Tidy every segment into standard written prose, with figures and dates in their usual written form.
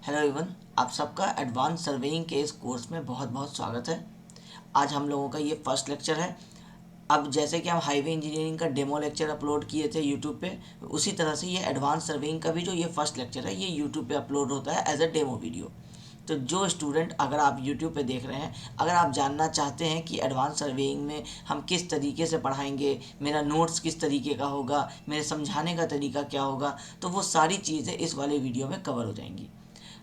Hello everyone, आप सबका advance surveying के इस कोर्स में बहुत बहुत स्वागत है। आज हम लोगों का ये फर्स्ट लेक्चर है। अब जैसे कि हम हाईवे इंजीनियरिंग का डेमो लेक्चर अपलोड किए थे यूट्यूब पे, उसी तरह से ये एडवांस सर्वेइंग का भी जो ये फर्स्ट लेक्चर है ये यूट्यूब पे अपलोड होता है एज अ डेमो वीडियो। तो जो स्टूडेंट अगर आप यूट्यूब पे देख रहे हैं, अगर आप जानना चाहते हैं कि एडवांस सर्वेइंग में हम किस तरीके से पढ़ाएंगे, मेरा नोट्स किस तरीके का होगा, मेरे समझाने का तरीका क्या होगा, तो वो सारी चीज़ें इस वाले वीडियो में कवर हो जाएंगी।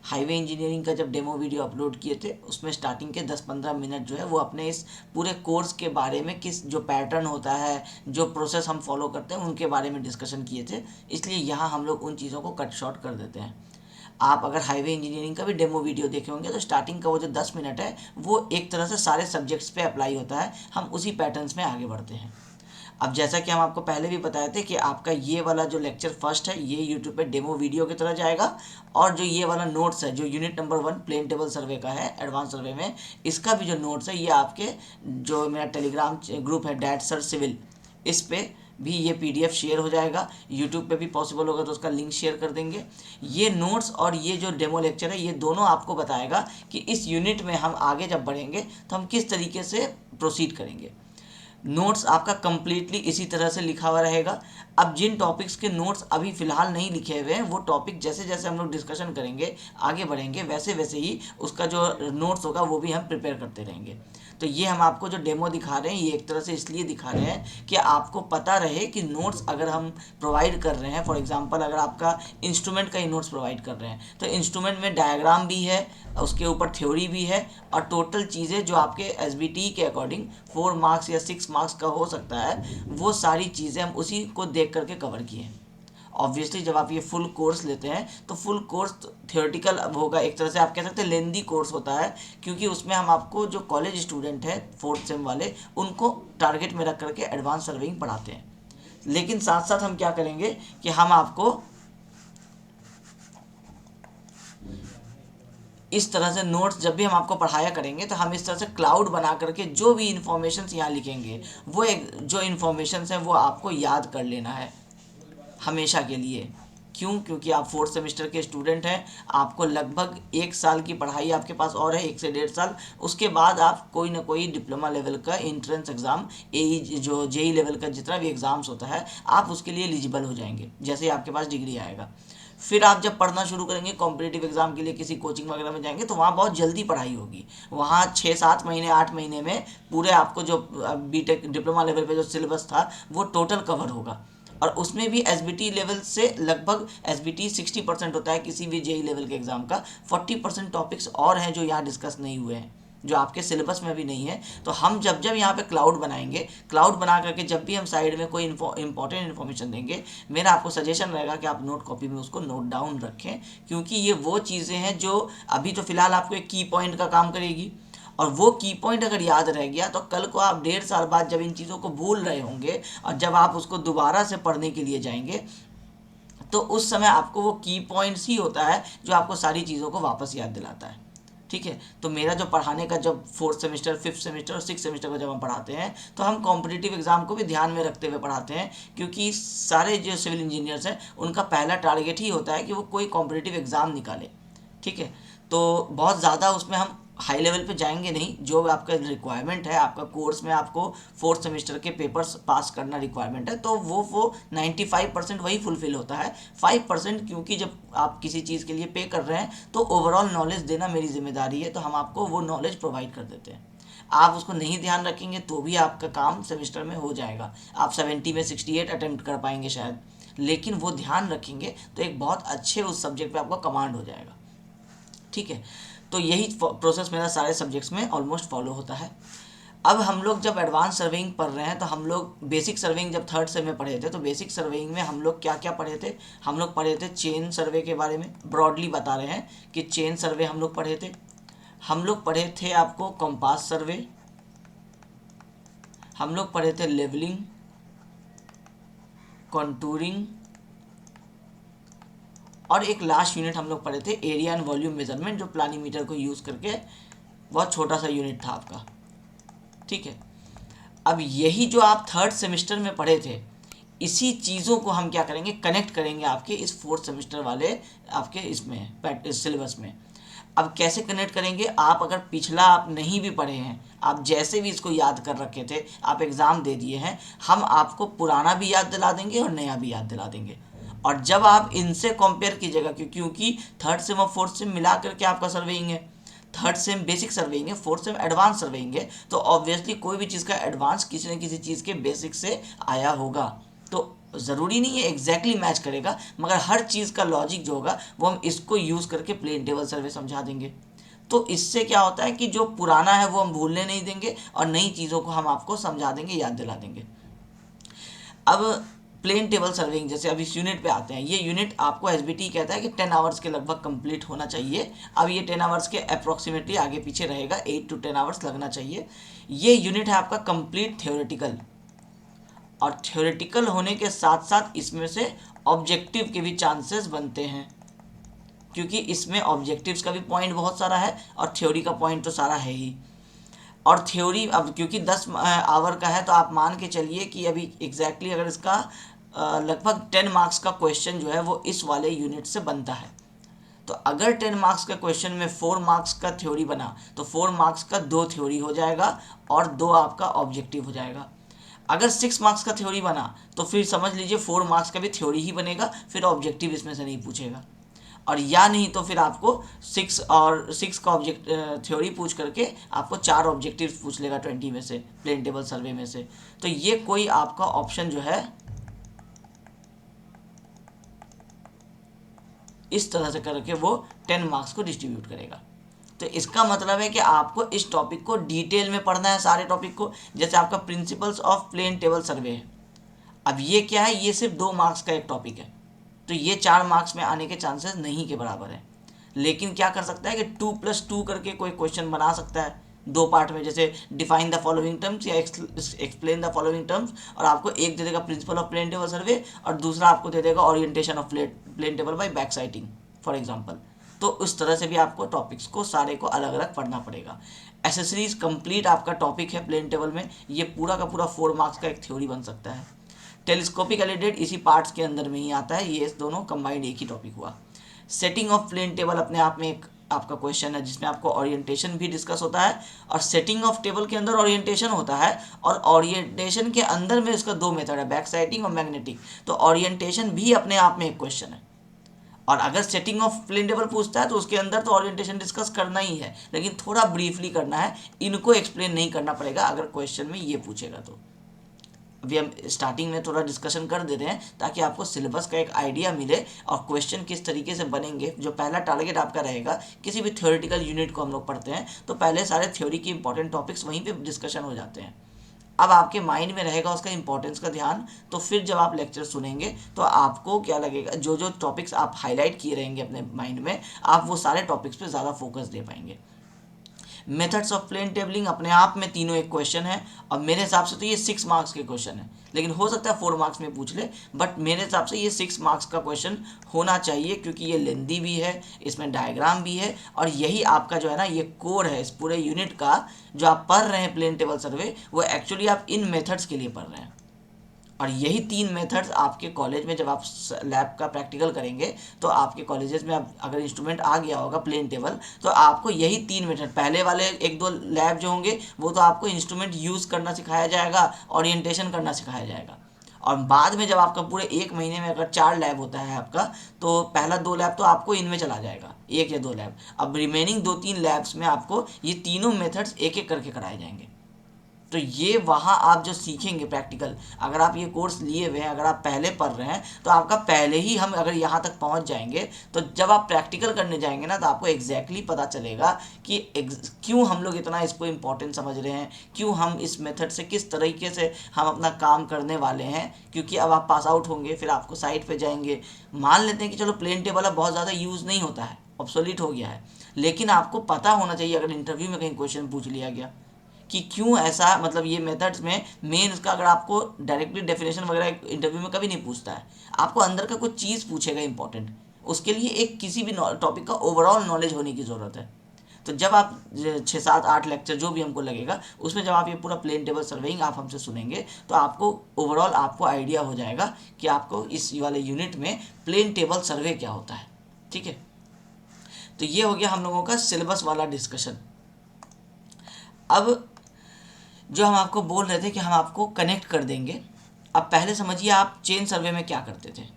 हाईवे इंजीनियरिंग का जब डेमो वीडियो अपलोड किए थे उसमें स्टार्टिंग के 10-15 मिनट जो है वो अपने इस पूरे कोर्स के बारे में, किस जो पैटर्न होता है, जो प्रोसेस हम फॉलो करते हैं उनके बारे में डिस्कशन किए थे। इसलिए यहाँ हम लोग उन चीज़ों को कट शॉर्ट कर देते हैं। आप अगर हाईवे इंजीनियरिंग का भी डेमो वीडियो देखे होंगे तो स्टार्टिंग का वो जो 10 मिनट है वो एक तरह से सारे सब्जेक्ट्स पे अप्लाई होता है। हम उसी पैटर्न्स में आगे बढ़ते हैं। अब जैसा कि हम आपको पहले भी बताए थे कि आपका ये वाला जो लेक्चर फर्स्ट है ये यूट्यूब पे डेमो वीडियो की तरह जाएगा, और जो ये वाला नोट्स है जो unit number 1 plane table survey का है एडवांस सर्वे में, इसका भी जो नोट्स है ये आपके जो मेरा टेलीग्राम ग्रुप है डैट सर सिविल, इस पे भी ये पीडीएफ शेयर हो जाएगा। यूट्यूब पे भी पॉसिबल होगा तो उसका लिंक शेयर कर देंगे। ये नोट्स और ये जो डेमो लेक्चर है ये दोनों आपको बताएगा कि इस यूनिट में हम आगे जब बढ़ेंगे तो हम किस तरीके से प्रोसीड करेंगे। नोट्स आपका कंप्लीटली इसी तरह से लिखा हुआ रहेगा। अब जिन टॉपिक्स के नोट्स अभी फ़िलहाल नहीं लिखे हुए हैं वो टॉपिक जैसे जैसे हम लोग डिस्कशन करेंगे, आगे बढ़ेंगे, वैसे वैसे ही उसका जो नोट्स होगा वो भी हम प्रिपेयर करते रहेंगे। तो ये हम आपको जो डेमो दिखा रहे हैं ये एक तरह से इसलिए दिखा रहे हैं कि आपको पता रहे कि नोट्स अगर हम प्रोवाइड कर रहे हैं, फॉर एग्जांपल अगर आपका इंस्ट्रूमेंट का ही नोट्स प्रोवाइड कर रहे हैं तो इंस्ट्रूमेंट में डायग्राम भी है, उसके ऊपर थ्योरी भी है, और टोटल चीज़ें जो आपके एसबीटी के अकॉर्डिंग 4 मार्क्स या 6 मार्क्स का हो सकता है वो सारी चीज़ें हम उसी को देख करके कवर किए हैं। ऑब्वियसली जब आप ये फुल कोर्स लेते हैं तो फुल कोर्स थियोरेटिकल होगा, एक तरह से आप कह सकते हैं लेंदी कोर्स होता है, क्योंकि उसमें हम आपको जो कॉलेज स्टूडेंट हैं 4th सेम वाले उनको टारगेट में रख करके एडवांस सर्वेइंग पढ़ाते हैं। लेकिन साथ साथ हम क्या करेंगे कि हम आपको इस तरह से नोट्स जब भी हम आपको पढ़ाया करेंगे तो हम इस तरह से क्लाउड बना करके जो भी इन्फॉर्मेशन यहाँ लिखेंगे वो एक जो इन्फॉर्मेशन है वो आपको याद कर लेना है हमेशा के लिए। क्यों? क्योंकि आप 4th सेमेस्टर के स्टूडेंट हैं, आपको लगभग 1 साल की पढ़ाई आपके पास और है, 1 से 1.5 साल। उसके बाद आप कोई ना कोई डिप्लोमा लेवल का एंट्रेंस एग्ज़ाम, जो जेई लेवल का जितना भी एग्ज़ाम्स होता है आप उसके लिए एलिजिबल हो जाएंगे जैसे ही आपके पास डिग्री आएगा। फिर आप जब पढ़ना शुरू करेंगे कॉम्पिटिटिव एग्ज़ाम के लिए किसी कोचिंग वगैरह में जाएंगे तो वहाँ बहुत जल्दी पढ़ाई होगी। वहाँ 6-7 महीने 8 महीने में पूरे आपको जो बीटेक डिप्लोमा लेवल पे जो सिलेबस था वो टोटल कवर होगा। और उसमें भी एसबीटी लेवल से लगभग एसबीटी 60% होता है किसी भी जेई लेवल के एग्ज़ाम का। 40% टॉपिक्स और हैं जो यहाँ डिस्कस नहीं हुए हैं, जो आपके सिलेबस में भी नहीं है। तो हम जब जब यहाँ पे क्लाउड बनाएंगे, क्लाउड बना करके जब भी हम साइड में कोई इंपॉर्टेंट इन्फॉर्मेशन देंगे, मेरा आपको सजेशन रहेगा कि आप नोट कॉपी में उसको नोट डाउन रखें, क्योंकि ये वो चीज़ें हैं जो अभी तो फ़िलहाल आपको एक की पॉइंट का काम करेगी। और वो की पॉइंट अगर याद रह गया तो कल को आप 1.5 साल बाद जब इन चीज़ों को भूल रहे होंगे और जब आप उसको दोबारा से पढ़ने के लिए जाएंगे तो उस समय आपको वो की पॉइंट्स ही होता है जो आपको सारी चीज़ों को वापस याद दिलाता है। ठीक है, तो मेरा जो पढ़ाने का जब 4th सेमेस्टर 5th सेमेस्टर और 6th सेमेस्टर को जब हम पढ़ाते हैं तो हम कॉम्पिटिटिव एग्ज़ाम को भी ध्यान में रखते हुए पढ़ाते हैं, क्योंकि सारे जो सिविल इंजीनियर्स हैं उनका पहला टारगेट ही होता है कि वो कोई कॉम्पिटिटिव एग्ज़ाम निकाले। ठीक है, तो बहुत ज़्यादा उसमें हम हाई लेवल पे जाएंगे नहीं। जो आपका रिक्वायरमेंट है, आपका कोर्स में आपको 4th सेमेस्टर के पेपर्स पास करना रिक्वायरमेंट है, तो वो 95% वही फुलफ़िल होता है। 5% क्योंकि जब आप किसी चीज़ के लिए पे कर रहे हैं तो ओवरऑल नॉलेज देना मेरी जिम्मेदारी है, तो हम आपको वो नॉलेज प्रोवाइड कर देते हैं। आप उसको नहीं ध्यान रखेंगे तो भी आपका काम सेमेस्टर में हो जाएगा, आप 70 में 68 अटेम्प्ट कर पाएंगे शायद, लेकिन वो ध्यान रखेंगे तो एक बहुत अच्छे उस सब्जेक्ट पे आपको कमांड हो जाएगा। ठीक है, तो यही प्रोसेस मेरा सारे सब्जेक्ट्स में ऑलमोस्ट फॉलो होता है। अब हम लोग जब एडवांस सर्वेइंग पढ़ रहे हैं तो हम लोग बेसिक सर्वेइंग जब 3rd सेम में पढ़े थे तो बेसिक सर्वेइंग में हम लोग क्या क्या पढ़े थे? हम लोग पढ़े थे चेन सर्वे के बारे में, ब्रॉडली बता रहे हैं कि चेन सर्वे हम लोग पढ़े थे। हम लोग पढ़े थे आपको कंपास सर्वे, हम लोग पढ़े थे लेवलिंग, कॉन्टूरिंग, और एक लास्ट यूनिट हम लोग पढ़े थे एरिया एंड वॉल्यूम मेजरमेंट, जो प्लानीमीटर को यूज़ करके बहुत छोटा सा यूनिट था आपका। ठीक है, अब यही जो आप 3rd सेमेस्टर में पढ़े थे इसी चीज़ों को हम क्या करेंगे, कनेक्ट करेंगे आपके इस फोर्थ सेमेस्टर वाले आपके इसमें सिलेबस में। अब कैसे कनेक्ट करेंगे, आप अगर पिछला आप नहीं भी पढ़े हैं, आप जैसे भी इसको याद कर रखे थे, आप एग्ज़ाम दे दिए हैं, हम आपको पुराना भी याद दिला देंगे और नया भी याद दिला देंगे। और जब आप इनसे कंपेयर कीजिएगा, क्योंकि थर्ड सेम और फोर्थ सेम मिला करके आपका सर्वेइंग है, थर्ड सेम बेसिक सर्वेइंग है, फोर्थ सेम एडवांस सर्वेइंग है, तो ऑब्वियसली कोई भी चीज़ का एडवांस किसी न किसी चीज़ के बेसिक से आया होगा। तो ज़रूरी नहीं है एग्जैक्टली मैच करेगा, मगर हर चीज़ का लॉजिक जो होगा वो हम इसको यूज़ करके प्लेन टेबल सर्वे समझा देंगे। तो इससे क्या होता है कि जो पुराना है वो हम भूलने नहीं देंगे और नई चीज़ों को हम आपको समझा देंगे, याद दिला देंगे। अब प्लेन टेबल सर्विंग, जैसे अब इस यूनिट पे आते हैं, ये यूनिट आपको एसबीटी कहता है कि 10 आवर्स के लगभग कंप्लीट होना चाहिए। अब ये 10 आवर्स के अप्रॉक्सीमेटली आगे पीछे रहेगा, 8 to 10 आवर्स लगना चाहिए। ये यूनिट है आपका कंप्लीट थ्योरेटिकल, और थ्योरेटिकल होने के साथ साथ इसमें से ऑब्जेक्टिव के भी चांसेस बनते हैं, क्योंकि इसमें ऑब्जेक्टिव्स का भी पॉइंट बहुत सारा है और थ्योरी का पॉइंट तो सारा है ही। और थ्योरी अब क्योंकि 10 आवर का है, तो आप मान के चलिए कि अभी एग्जैक्टली अगर इसका लगभग 10 मार्क्स का क्वेश्चन जो है वो इस वाले यूनिट से बनता है। तो अगर 10 मार्क्स का क्वेश्चन में 4 मार्क्स का थ्योरी बना, तो 4 मार्क्स का 2 थ्योरी हो जाएगा और 2 आपका ऑब्जेक्टिव हो जाएगा। अगर 6 मार्क्स का थ्योरी बना, तो फिर समझ लीजिए 4 मार्क्स का भी थ्योरी ही बनेगा, फिर ऑब्जेक्टिव इसमें से नहीं पूछेगा। और या नहीं तो फिर आपको 6 का ऑब्जेक्ट थ्योरी पूछ करके आपको 4 ऑब्जेक्टिव्स पूछ लेगा 20 में से, प्लेन टेबल सर्वे में से। तो ये कोई आपका ऑप्शन जो है इस तरह से करके वो 10 मार्क्स को डिस्ट्रीब्यूट करेगा। तो इसका मतलब है कि आपको इस टॉपिक को डिटेल में पढ़ना है, सारे टॉपिक को। जैसे आपका principles of plane table survey है, अब ये क्या है, ये सिर्फ 2 मार्क्स का एक टॉपिक है, तो ये 4 मार्क्स में आने के चांसेस नहीं के बराबर है। लेकिन क्या कर सकता है कि 2+2 करके कोई क्वेश्चन बना सकता है 2 पार्ट में, जैसे डिफाइन द फॉलोइंग टर्म्स या एक्सप्लेन द फॉलोइंग टर्म्स, और आपको एक दे देगा principle of plane table survey और दूसरा आपको दे देगा orientation of plane table by back sighting for example. तो उस तरह से भी आपको टॉपिक्स को सारे को अलग अलग पढ़ना पड़ेगा। एसेसरीज कंप्लीट आपका टॉपिक है प्लेन टेबल में, ये पूरा का पूरा 4 मार्क्स का एक थ्योरी बन सकता है। टेलीस्कोपिक एलिडेट इसी पार्ट्स के अंदर में ही आता है, ये दोनों कंबाइंड एक ही टॉपिक हुआ। सेटिंग ऑफ प्लेन टेबल अपने आप में एक आपका क्वेश्चन है, जिसमें आपको ओरिएंटेशन भी डिस्कस होता है और सेटिंग ऑफ टेबल के अंदर ओरिएंटेशन होता है, और ओरिएंटेशन के अंदर में इसका 2 मेथड है, बैक साइटिंग और मैग्नेटिक। तो ओरिएंटेशन भी अपने आप में एक क्वेश्चन है, और अगर सेटिंग ऑफ प्लेन टेबल पूछता है तो उसके अंदर तो ओरिएंटेशन डिस्कस करना ही है, लेकिन थोड़ा ब्रीफली करना है, इनको एक्सप्लेन नहीं करना पड़ेगा अगर क्वेश्चन में ये पूछेगा तो। अभी हम स्टार्टिंग में थोड़ा डिस्कशन कर दे रहे हैं ताकि आपको सिलेबस का एक आइडिया मिले और क्वेश्चन किस तरीके से बनेंगे। जो पहला टारगेट आपका रहेगा, किसी भी थ्योरेटिकल यूनिट को हम लोग पढ़ते हैं तो पहले सारे थ्योरी के इंपॉर्टेंट टॉपिक्स वहीं पे डिस्कशन हो जाते हैं। अब आपके माइंड में रहेगा उसका इंपॉर्टेंस का ध्यान, तो फिर जब आप लेक्चर सुनेंगे तो आपको क्या लगेगा, जो जो टॉपिक्स आप हाईलाइट किए रहेंगे अपने माइंड में, आप वो सारे टॉपिक्स पे ज़्यादा फोकस दे पाएंगे। मेथड्स ऑफ प्लेन टेबलिंग अपने आप में तीनों एक क्वेश्चन है, और मेरे हिसाब से तो ये 6 मार्क्स के क्वेश्चन है, लेकिन हो सकता है 4 मार्क्स में पूछ ले, बट मेरे हिसाब से ये 6 मार्क्स का क्वेश्चन होना चाहिए, क्योंकि ये लेंदी भी है, इसमें डायग्राम भी है, और यही आपका जो है ना ये कोर है इस पूरे यूनिट का। जो आप पढ़ रहे हैं प्लेन टेबल सर्वे, वो एक्चुअली आप इन मेथड्स के लिए पढ़ रहे हैं, और यही 3 मेथड्स आपके कॉलेज में जब आप लैब का प्रैक्टिकल करेंगे, तो आपके कॉलेजेस में अगर इंस्ट्रूमेंट आ गया होगा प्लेन टेबल, तो आपको यही 3 मेथड, पहले वाले 1-2 लैब जो होंगे वो तो आपको इंस्ट्रूमेंट यूज़ करना सिखाया जाएगा, ओरिएंटेशन करना सिखाया जाएगा, और बाद में जब आपका पूरे 1 महीने में अगर 4 लैब होता है आपका, तो पहला 2 लैब तो आपको इनमें चला जाएगा, 1 या 2 लैब। अब रिमेनिंग 2-3 लैब्स में आपको ये तीनों मेथड्स एक एक करके कराए जाएंगे। तो ये वहाँ आप जो सीखेंगे प्रैक्टिकल, अगर आप ये कोर्स लिए हुए हैं, अगर आप पहले पढ़ रहे हैं, तो आपका पहले ही हम अगर यहाँ तक पहुँच जाएंगे, तो जब आप प्रैक्टिकल करने जाएंगे ना, तो आपको एग्जैक्टली पता चलेगा कि क्यों हम लोग इतना इसको इम्पोर्टेंट समझ रहे हैं, क्यों हम इस मेथड से किस तरीके से हम अपना काम करने वाले हैं। क्योंकि अब आप पास आउट होंगे, फिर आपको साइट पर जाएंगे, मान लेते हैं कि चलो प्लेन टेबल अब बहुत ज़्यादा यूज़ नहीं होता है, ऑब्सोलीट हो गया है, लेकिन आपको पता होना चाहिए अगर इंटरव्यू में कहीं क्वेश्चन पूछ लिया गया कि क्यों ऐसा, मतलब ये मेथड्स में मेन उसका, अगर आपको डायरेक्टली डेफिनेशन वगैरह इंटरव्यू में कभी नहीं पूछता है, आपको अंदर का कुछ चीज़ पूछेगा इंपॉर्टेंट, उसके लिए एक किसी भी टॉपिक का ओवरऑल नॉलेज होने की ज़रूरत है। तो जब आप 6 7 8 लेक्चर जो भी हमको लगेगा उसमें जब आप ये पूरा प्लेन टेबल सर्वेइंग आप हमसे सुनेंगे तो आपको ओवरऑल आपको आइडिया हो जाएगा कि आपको इस वाले यूनिट में प्लेन टेबल सर्वे क्या होता है। ठीक है, तो ये हो गया हम लोगों का सिलेबस वाला डिस्कशन। अब जो हम आपको बोल रहे थे कि हम आपको कनेक्ट कर देंगे, अब पहले समझिए आप चेन सर्वे में क्या करते थे।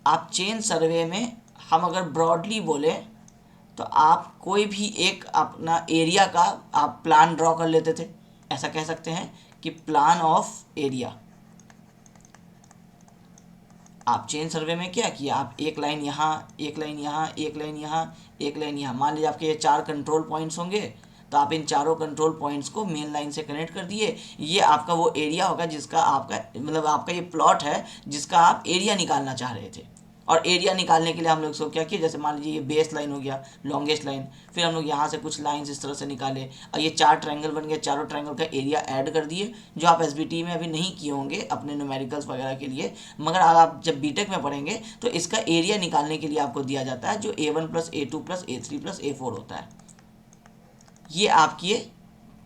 आप चेन सर्वे में हम अगर ब्रॉडली बोले तो आप कोई भी एक अपना एरिया का आप प्लान ड्रॉ कर लेते थे। ऐसा कह सकते हैं कि प्लान ऑफ एरिया। आप चेन सर्वे में क्या किया, आप एक लाइन यहाँ, एक लाइन यहाँ, एक लाइन यहाँ, एक लाइन यहाँ, मान लीजिए आपके ये 4 कंट्रोल पॉइंट्स होंगे तो आप इन चारों कंट्रोल पॉइंट्स को मेन लाइन से कनेक्ट कर दिए। ये आपका वो एरिया होगा जिसका आपका मतलब आपका ये प्लॉट है जिसका आप एरिया निकालना चाह रहे थे। और एरिया निकालने के लिए हम लोग इसको क्या किया, जैसे मान लीजिए ये बेस लाइन हो गया, लॉन्गेस्ट लाइन, फिर हम लोग यहाँ से कुछ लाइंस इस तरह से निकाले और ये 4 ट्रायंगल बन गए, चारों ट्रायंगल का एरिया ऐड कर दिए, जो आप एसबीटी में अभी नहीं किए होंगे अपने न्यूमेरिकल्स वगैरह के लिए, मगर आप जब बीटेक में पढ़ेंगे तो इसका एरिया निकालने के लिए आपको दिया जाता है जो A1 + A2 + A3 + A4 होता है। ये आपकी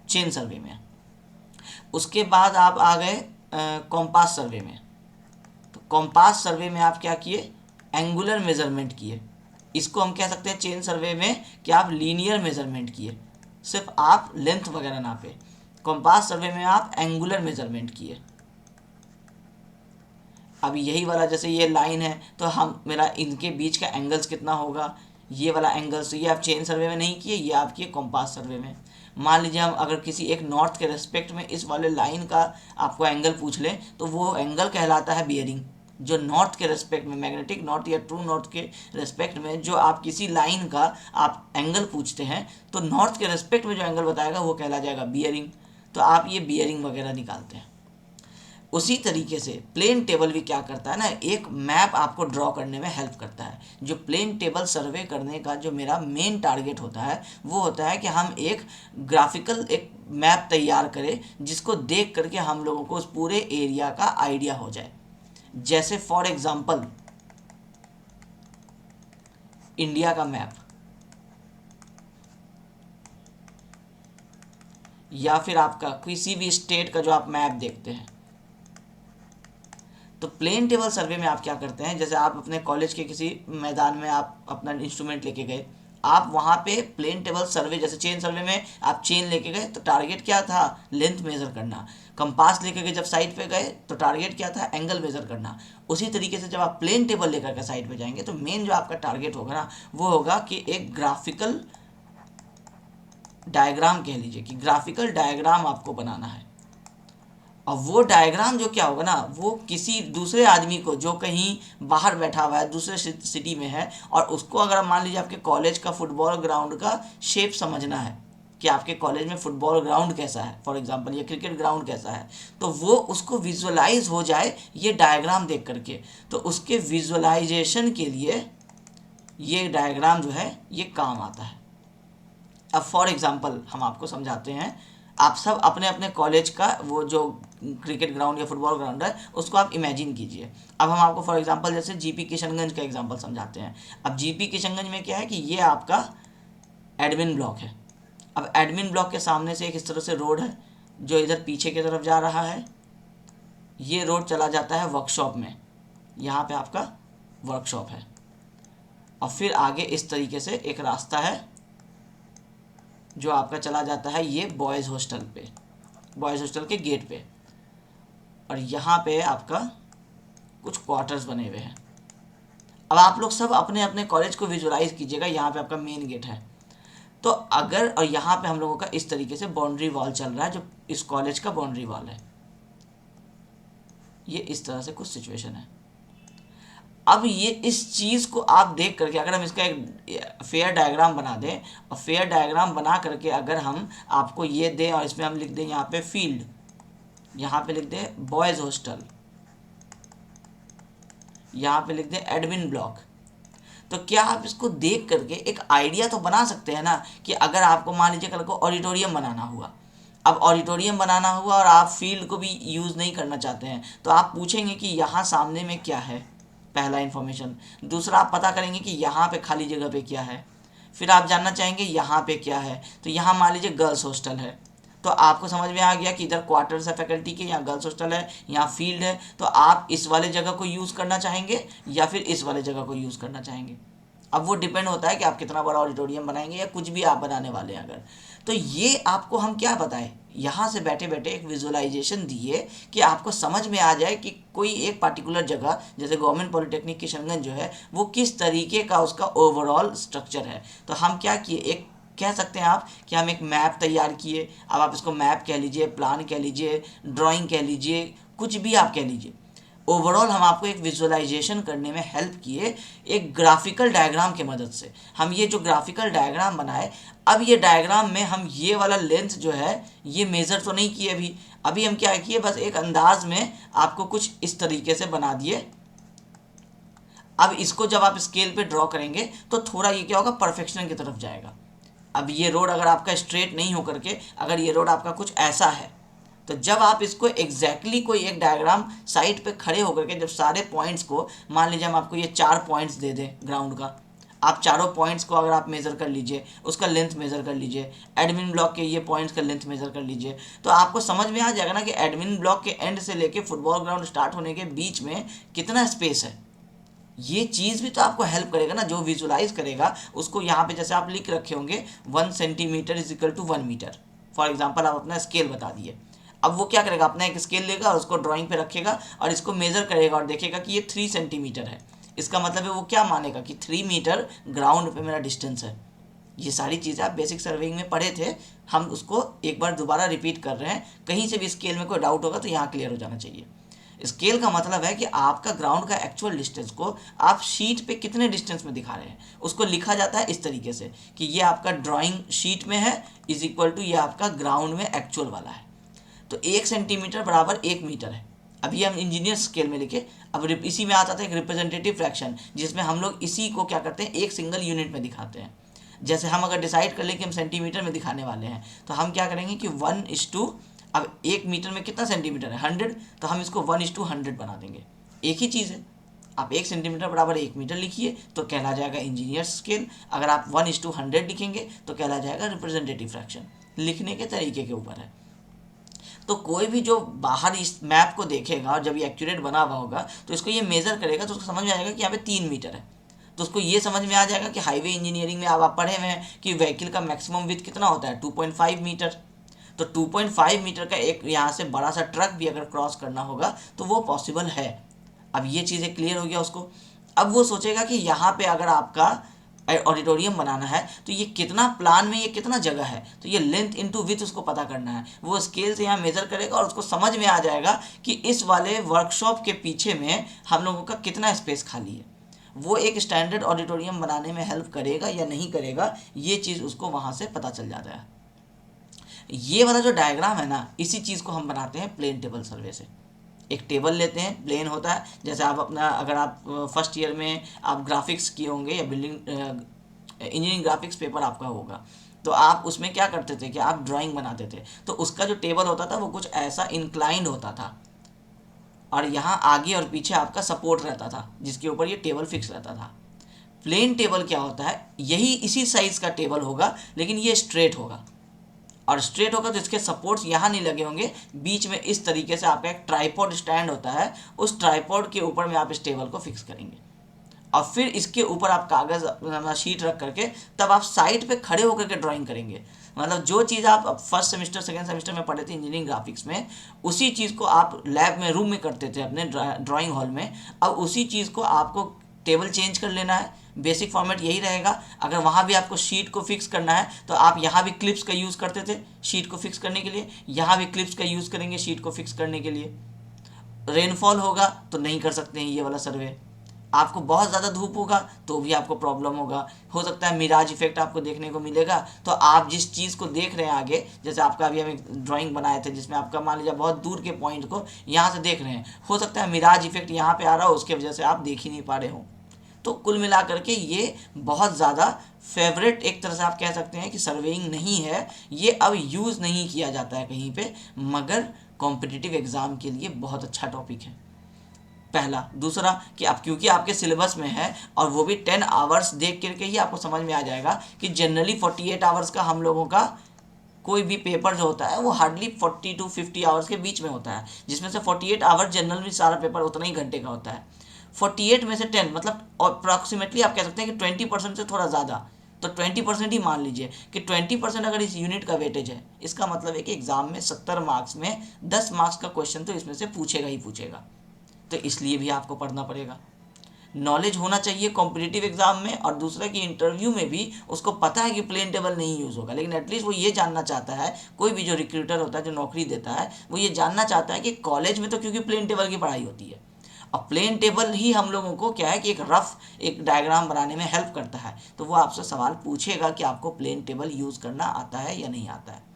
चेन सर्वे में। उसके बाद आप आ गए कॉम्पास सर्वे में। तो कॉम्पास सर्वे में आप क्या किए, एंगुलर मेजरमेंट किए। इसको हम कह सकते हैं चेन सर्वे में कि आप लीनियर मेजरमेंट किए, सिर्फ आप लेंथ वगैरह नापे। कॉम्पास सर्वे में आप एंगुलर मेजरमेंट किए। अब यही वाला जैसे ये लाइन है तो हम मेरा इनके बीच का एंगल्स कितना होगा, ये वाला एंगल्स, तो ये आप चेन सर्वे में नहीं किए, ये आप किए कॉम्पास सर्वे में। मान लीजिए हम अगर किसी एक नॉर्थ के रेस्पेक्ट में इस वाले लाइन का आपको एंगल पूछ लें तो वो एंगल कहलाता है बियरिंग। जो नॉर्थ के रेस्पेक्ट में, मैग्नेटिक नॉर्थ या ट्रू नॉर्थ के रेस्पेक्ट में जो आप किसी लाइन का आप एंगल पूछते हैं तो नॉर्थ के रेस्पेक्ट में जो एंगल बताएगा वो कहला जाएगा बियरिंग। तो आप ये बियरिंग वगैरह निकालते हैं। उसी तरीके से प्लेन टेबल भी क्या करता है ना, एक मैप आपको ड्रॉ करने में हेल्प करता है। जो प्लेन टेबल सर्वे करने का जो मेरा मेन टारगेट होता है वो होता है कि हम एक ग्राफिकल एक मैप तैयार करें जिसको देख करके हम लोगों को उस पूरे एरिया का आइडिया हो जाए। जैसे फॉर एग्जांपल इंडिया का मैप या फिर आपका किसी भी स्टेट का जो आप मैप देखते हैं, तो प्लेन टेबल सर्वे में आप क्या करते हैं, जैसे आप अपने कॉलेज के किसी मैदान में आप अपना इंस्ट्रूमेंट लेके गए, आप वहाँ पे प्लेन टेबल सर्वे जैसे चेन सर्वे में आप चेन लेके गए तो टारगेट क्या था, लेंथ मेज़र करना। कंपास लेके गए जब साइड पे गए तो टारगेट क्या था, एंगल मेज़र करना। उसी तरीके से जब आप प्लेन टेबल लेकर के साइड पे जाएंगे तो मेन जो आपका टारगेट होगा ना वो होगा कि एक ग्राफिकल डायग्राम, कह लीजिए कि ग्राफिकल डायग्राम आपको बनाना है। और वो डायग्राम जो क्या होगा ना, वो किसी दूसरे आदमी को जो कहीं बाहर बैठा हुआ है दूसरे सिटी में है और उसको अगर मान लीजिए आपके कॉलेज का फुटबॉल ग्राउंड का शेप समझना है कि आपके कॉलेज में फुटबॉल ग्राउंड कैसा है फॉर एग्जांपल, या क्रिकेट ग्राउंड कैसा है, तो वो उसको विजुअलाइज हो जाए ये डायग्राम देख करके, तो उसके विजुअलाइजेशन के लिए ये डायग्राम जो है ये काम आता है। अब फॉर एग्जांपल हम आपको समझाते हैं, आप सब अपने अपने कॉलेज का वो जो क्रिकेट ग्राउंड या फुटबॉल ग्राउंड है उसको आप इमेजिन कीजिए। अब हम आपको फॉर एग्जांपल जैसे जीपी किशनगंज का एग्जांपल समझाते हैं। अब जीपी किशनगंज में क्या है कि ये आपका एडमिन ब्लॉक है। अब एडमिन ब्लॉक के सामने से एक इस तरह से रोड है जो इधर पीछे की तरफ जा रहा है, ये रोड चला जाता है वर्कशॉप में, यहाँ पे आपका वर्कशॉप है। और फिर आगे इस तरीके से एक रास्ता है जो आपका चला जाता है ये बॉयज़ हॉस्टल पे, बॉयज़ हॉस्टल के गेट पे, और यहाँ पे आपका कुछ क्वार्टर्स बने हुए हैं। अब आप लोग सब अपने अपने कॉलेज को विजुअलाइज कीजिएगा, यहाँ पे आपका मेन गेट है। तो अगर और यहाँ पे हम लोगों का इस तरीके से बाउंड्री वॉल चल रहा है जो इस कॉलेज का बाउंड्री वॉल है, ये इस तरह से कुछ सिचुएशन है। अब ये इस चीज़ को आप देख करके अगर हम इसका एक फेयर डायग्राम बना दें और फेयर डायग्राम बना करके अगर हम आपको ये दें और इसमें हम लिख दें यहाँ पे फील्ड, यहाँ पे लिख दें बॉयज़ हॉस्टल, यहाँ पे लिख दें एडमिन ब्लॉक, तो क्या आप इसको देख करके एक आइडिया तो बना सकते हैं ना कि अगर आपको मान लीजिए कल को ऑडिटोरियम बनाना हुआ, अब ऑडिटोरियम बनाना हुआ और आप फील्ड को भी यूज़ नहीं करना चाहते हैं तो आप पूछेंगे कि यहाँ सामने में क्या है, पहला इन्फॉर्मेशन। दूसरा आप पता करेंगे कि यहाँ पे खाली जगह पे क्या है, फिर आप जानना चाहेंगे यहाँ पे क्या है, तो यहाँ मान लीजिए गर्ल्स हॉस्टल है, तो आपको समझ में आ गया कि इधर क्वार्टर्स है फैकल्टी के, यहाँ गर्ल्स हॉस्टल है, यहाँ फील्ड है, तो आप इस वाले जगह को यूज़ करना चाहेंगे या फिर इस वाले जगह को यूज़ करना चाहेंगे। अब वो डिपेंड होता है कि आप कितना बड़ा ऑडिटोरियम बनाएंगे या कुछ भी आप बनाने वाले हैं अगर। तो ये आपको हम क्या बताएं, यहाँ से बैठे बैठे एक विजुअलाइजेशन दिए कि आपको समझ में आ जाए कि कोई एक पार्टिकुलर जगह जैसे गवर्नमेंट पॉलिटेक्निक किशनगंज जो है वो किस तरीके का उसका ओवरऑल स्ट्रक्चर है। तो हम क्या किए, एक कह सकते हैं आप कि हम एक मैप तैयार किए। अब आप इसको मैप कह लीजिए, प्लान कह लीजिए, ड्राइंग कह लीजिए, कुछ भी आप कह लीजिए। ओवरऑल हम आपको एक विजुअलाइजेशन करने में हेल्प किए एक ग्राफिकल डायग्राम की मदद से। हम ये जो ग्राफिकल डायग्राम बनाए, अब ये डायग्राम में हम ये वाला लेंथ जो है ये मेज़र तो नहीं किए अभी हम क्या किए, बस एक अंदाज में आपको कुछ इस तरीके से बना दिए। अब इसको जब आप स्केल पे ड्रॉ करेंगे तो थोड़ा ये क्या होगा, परफेक्शन की तरफ जाएगा। अब ये रोड अगर आपका स्ट्रेट नहीं हो करके, अगर ये रोड आपका कुछ ऐसा है, तो जब आप इसको एग्जैक्टली कोई एक डायग्राम साइड पे खड़े होकर के जब सारे पॉइंट्स को, मान लीजिए हम आपको ये 4 पॉइंट्स दे दें ग्राउंड का, आप चारों पॉइंट्स को अगर आप मेज़र कर लीजिए, उसका लेंथ मेज़र कर लीजिए, एडमिन ब्लॉक के ये पॉइंट्स का लेंथ मेज़र कर लीजिए, तो आपको समझ में आ जाएगा ना कि एडमिन ब्लॉक के एंड से लेके फुटबॉल ग्राउंड स्टार्ट होने के बीच में कितना स्पेस है। ये चीज़ भी तो आपको हेल्प करेगा ना, जो विजुलाइज करेगा उसको। यहाँ पे जैसे आप लिख रखे होंगे 1 centimetre is equal to 1 metre, for example आप अपना स्केल बता दिए। अब वो क्या करेगा, अपना एक स्केल लेगा और उसको ड्राइंग पे रखेगा और इसको मेज़र करेगा और देखेगा कि ये 3 सेंटीमीटर है। इसका मतलब है वो क्या मानेगा कि 3 मीटर ग्राउंड पे मेरा डिस्टेंस है। ये सारी चीज़ें आप बेसिक सर्वेइंग में पढ़े थे, हम उसको एक बार दोबारा रिपीट कर रहे हैं। कहीं से भी स्केल में कोई डाउट होगा तो यहाँ क्लियर हो जाना चाहिए। स्केल का मतलब है कि आपका ग्राउंड का एक्चुअल डिस्टेंस को आप शीट पे कितने डिस्टेंस में दिखा रहे हैं, उसको लिखा जाता है इस तरीके से कि ये आपका ड्राइंग शीट में है इज इक्वल टू ये आपका ग्राउंड में एक्चुअल वाला है। तो 1 सेंटीमीटर बराबर 1 मीटर है। अभी हम इंजीनियर स्केल में लिखे। अब इसी में आता था एक रिप्रेजेंटेटिव फ्रैक्शन, जिसमें हम लोग इसी को क्या करते हैं, एक सिंगल यूनिट में दिखाते हैं। जैसे हम अगर डिसाइड कर लें कि हम सेंटीमीटर में दिखाने वाले हैं, तो हम क्या करेंगे कि 1:, अब 1 मीटर में कितना सेंटीमीटर है, 100, तो हम इसको 1:100 बना देंगे। एक ही चीज़ है, आप 1 सेंटीमीटर बराबर 1 मीटर लिखिए तो कहला जाएगा इंजीनियर स्केल। अगर आप 1:100 लिखेंगे तो कहला जाएगा रिप्रेजेंटेटिव फ्रैक्शन। लिखने के तरीके के ऊपर है। तो कोई भी जो बाहर इस मैप को देखेगा और जब ये एक्यूरेट बना हुआ होगा तो इसको ये मेज़र करेगा तो उसको समझ में आ जाएगा कि यहाँ पे 3 मीटर है। तो उसको ये समझ में आ जाएगा कि हाईवे इंजीनियरिंग में आप पढ़े हुए हैं कि व्हीकल का मैक्सिमम विड्थ कितना होता है, 2.5 मीटर। तो 2.5 मीटर का एक यहाँ से बड़ा सा ट्रक भी अगर क्रॉस करना होगा तो वो पॉसिबल है। अब ये चीज़ें क्लियर हो गया उसको। अब वो सोचेगा कि यहाँ पे अगर आपका ऑडिटोरियम बनाना है तो ये कितना, प्लान में ये कितना जगह है, तो ये लेंथ इनटू विड्थ उसको पता करना है। वो स्केल से यहाँ मेज़र करेगा और उसको समझ में आ जाएगा कि इस वाले वर्कशॉप के पीछे में हम लोगों का कितना स्पेस खाली है। वो एक स्टैंडर्ड ऑडिटोरियम बनाने में हेल्प करेगा या नहीं करेगा, ये चीज़ उसको वहाँ से पता चल जाता है। ये वाला जो डायग्राम है ना, इसी चीज़ को हम बनाते हैं प्लेन टेबल सर्वे से। एक टेबल लेते हैं, प्लेन होता है। जैसे आप अपना, अगर आप फर्स्ट ईयर में आप ग्राफिक्स किए होंगे या बिल्डिंग इंजीनियरिंग ग्राफिक्स पेपर आपका होगा, तो आप उसमें क्या करते थे कि आप ड्राइंग बनाते थे। तो उसका जो टेबल होता था वो कुछ ऐसा इंक्लाइंड होता था और यहाँ आगे और पीछे आपका सपोर्ट रहता था जिसके ऊपर ये टेबल फिक्स रहता था। प्लेन टेबल क्या होता है, यही इसी साइज़ का टेबल होगा लेकिन ये स्ट्रेट होगा, और स्ट्रेट होगा तो इसके सपोर्ट्स यहाँ नहीं लगे होंगे, बीच में इस तरीके से आपका एक ट्राइपॉड स्टैंड होता है, उस ट्राइपॉड के ऊपर में आप इस टेबल को फिक्स करेंगे और फिर इसके ऊपर आप कागज़ शीट रख करके तब आप साइड पे खड़े होकर के ड्राइंग करेंगे। मतलब जो चीज़ आप फर्स्ट सेमेस्टर सेकेंड सेमेस्टर में पढ़े थे इंजीनियरिंग ग्राफिक्स में, उसी चीज़ को आप लैब में रूम में करते थे अपने ड्राइंग हॉल में। अब उसी चीज़ को आपको टेबल चेंज कर लेना है, बेसिक फॉर्मेट यही रहेगा। अगर वहाँ भी आपको शीट को फिक्स करना है तो आप यहाँ भी क्लिप्स का यूज़ करते थे शीट को फिक्स करने के लिए, यहाँ भी क्लिप्स का यूज़ करेंगे शीट को फिक्स करने के लिए। रेनफॉल होगा तो नहीं कर सकते हैं ये वाला सर्वे। आपको बहुत ज़्यादा धूप होगा तो भी आपको प्रॉब्लम होगा। हो सकता है मिराज इफेक्ट आपको देखने को मिलेगा, तो आप जिस चीज़ को देख रहे हैं आगे, जैसे आपका अभी हम एक ड्राइंग बनाए थे जिसमें आपका मान लीजिए बहुत दूर के पॉइंट को यहाँ से देख रहे हैं, हो सकता है मिराज इफेक्ट यहाँ पे आ रहा हो, उसके वजह से आप देख ही नहीं पा रहे हो। तो कुल मिला करके ये बहुत ज़्यादा फेवरेट एक तरह से आप कह सकते हैं कि सर्वेइंग नहीं है, ये अब यूज़ नहीं किया जाता है कहीं पे, मगर कॉम्पिटिटिव एग्ज़ाम के लिए बहुत अच्छा टॉपिक है। पहला। दूसरा कि आप क्योंकि आपके सिलेबस में है और वो भी 10 आवर्स देख करके ही आपको समझ में आ जाएगा कि जनरली 48 आवर्स का हम लोगों का कोई भी पेपर जो होता है वो हार्डली 40 टू 50 आवर्स के बीच में होता है, जिसमें से 48 आवर्स जनरल में सारा पेपर उतना ही घंटे का होता है। 48 में से 10 मतलब अप्रॉक्सीमेटली आप कह सकते हैं कि 20% से थोड़ा ज़्यादा, तो 20% ही मान लीजिए कि 20% अगर इस यूनिट का वेटेज है, इसका मतलब है कि एग्जाम में 70 मार्क्स में 10 मार्क्स का क्वेश्चन तो इसमें से पूछेगा ही पूछेगा। तो इसलिए भी आपको पढ़ना पड़ेगा, नॉलेज होना चाहिए कॉम्पिटिटिव एग्जाम में। और दूसरा कि इंटरव्यू में भी उसको पता है कि प्लेन टेबल नहीं यूज़ होगा, लेकिन एटलीस्ट वो ये जानना चाहता है, कोई भी जो रिक्रूटर होता है जो नौकरी देता है वो ये जानना चाहता है कि कॉलेज में तो क्योंकि प्लेन टेबल की पढ़ाई होती है, अब प्लेन टेबल ही हम लोगों को क्या है कि एक रफ एक डायग्राम बनाने में हेल्प करता है, तो वो आपसे सवाल पूछेगा कि आपको प्लेन टेबल यूज़ करना आता है या नहीं आता है।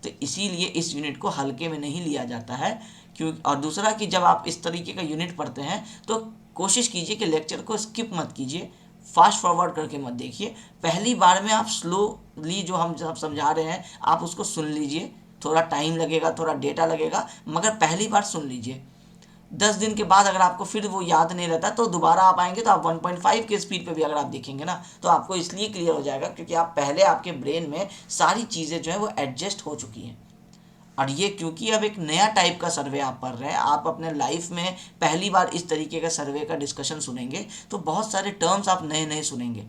तो इसीलिए इस यूनिट को हल्के में नहीं लिया जाता है। क्यों? और दूसरा कि जब आप इस तरीके का यूनिट पढ़ते हैं तो कोशिश कीजिए कि लेक्चर को स्किप मत कीजिए, फास्ट फॉरवर्ड करके मत देखिए। पहली बार में आप स्लोली जो हम जब समझा रहे हैं आप उसको सुन लीजिए, थोड़ा टाइम लगेगा, थोड़ा डेटा लगेगा, मगर पहली बार सुन लीजिए। 10 दिन के बाद अगर आपको फिर वो याद नहीं रहता तो दोबारा आप आएंगे तो आप 1.5 के स्पीड पे भी अगर आप देखेंगे ना तो आपको इसलिए क्लियर हो जाएगा क्योंकि आप पहले आपके ब्रेन में सारी चीज़ें जो है वो एडजस्ट हो चुकी हैं। और ये क्योंकि अब एक नया टाइप का सर्वे आप पढ़ रहे हैं, आप अपने लाइफ में पहली बार इस तरीके का सर्वे का डिस्कशन सुनेंगे तो बहुत सारे टर्म्स आप नए नए सुनेंगे।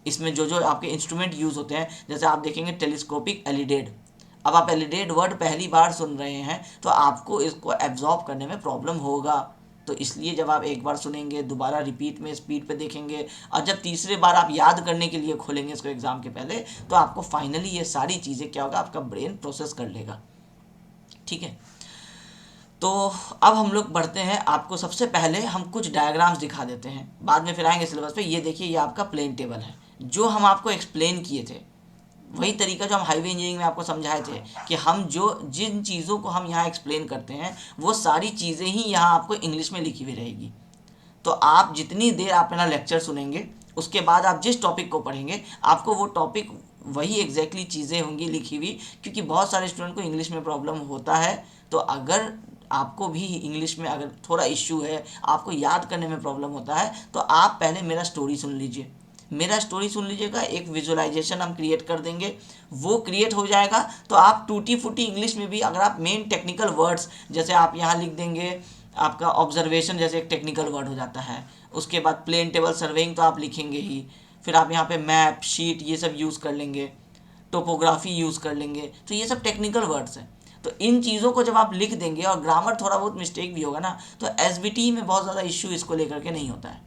इसमें जो जो आपके इंस्ट्रूमेंट यूज़ होते हैं, जैसे आप देखेंगे टेलीस्कोपिक एलिडेड, अब आप एलिडेड वर्ड पहली बार सुन रहे हैं तो आपको इसको एब्जॉर्ब करने में प्रॉब्लम होगा। तो इसलिए जब आप एक बार सुनेंगे दोबारा रिपीट में स्पीड पे देखेंगे और जब तीसरे बार आप याद करने के लिए खोलेंगे इसको एग्ज़ाम के पहले तो आपको फाइनली ये सारी चीज़ें क्या होगा, आपका ब्रेन प्रोसेस कर लेगा। ठीक है, तो अब हम लोग बढ़ते हैं। आपको सबसे पहले हम कुछ डायग्राम्स दिखा देते हैं, बाद में फिर आएंगे सिलेबस पे। ये देखिए, ये आपका प्लेन टेबल है जो हम आपको एक्सप्लेन किए थे, वही तरीका जो हम हाईवे इंजीनियरिंग में आपको समझाए थे कि हम जो जिन चीज़ों को हम यहाँ एक्सप्लेन करते हैं वो सारी चीज़ें ही यहाँ आपको इंग्लिश में लिखी हुई रहेगी। तो आप जितनी देर आप मेरा लेक्चर सुनेंगे उसके बाद आप जिस टॉपिक को पढ़ेंगे आपको वो टॉपिक वही एग्जैक्टली चीज़ें होंगी लिखी हुई, क्योंकि बहुत सारे स्टूडेंट को इंग्लिश में प्रॉब्लम होता है। तो अगर आपको भी इंग्लिश में अगर थोड़ा इश्यू है, आपको याद करने में प्रॉब्लम होता है, तो आप पहले मेरा स्टोरी सुन लीजिए। मेरा स्टोरी सुन लीजिएगा, एक विजुअलाइजेशन हम क्रिएट कर देंगे, वो क्रिएट हो जाएगा तो आप टूटी फूटी इंग्लिश में भी अगर आप मेन टेक्निकल वर्ड्स जैसे आप यहाँ लिख देंगे, आपका ऑब्जर्वेशन जैसे एक टेक्निकल वर्ड हो जाता है, उसके बाद प्लेन टेबल सर्वेइंग तो आप लिखेंगे ही, फिर आप यहाँ पे मैप शीट ये सब यूज़ कर लेंगे, टोपोग्राफी यूज़ कर लेंगे, तो ये सब टेक्निकल वर्ड्स हैं। तो इन चीज़ों को जब आप लिख देंगे और ग्रामर थोड़ा बहुत मिस्टेक भी होगा ना तो एसबीटी में बहुत ज़्यादा इश्यू इसको लेकर के नहीं होता है।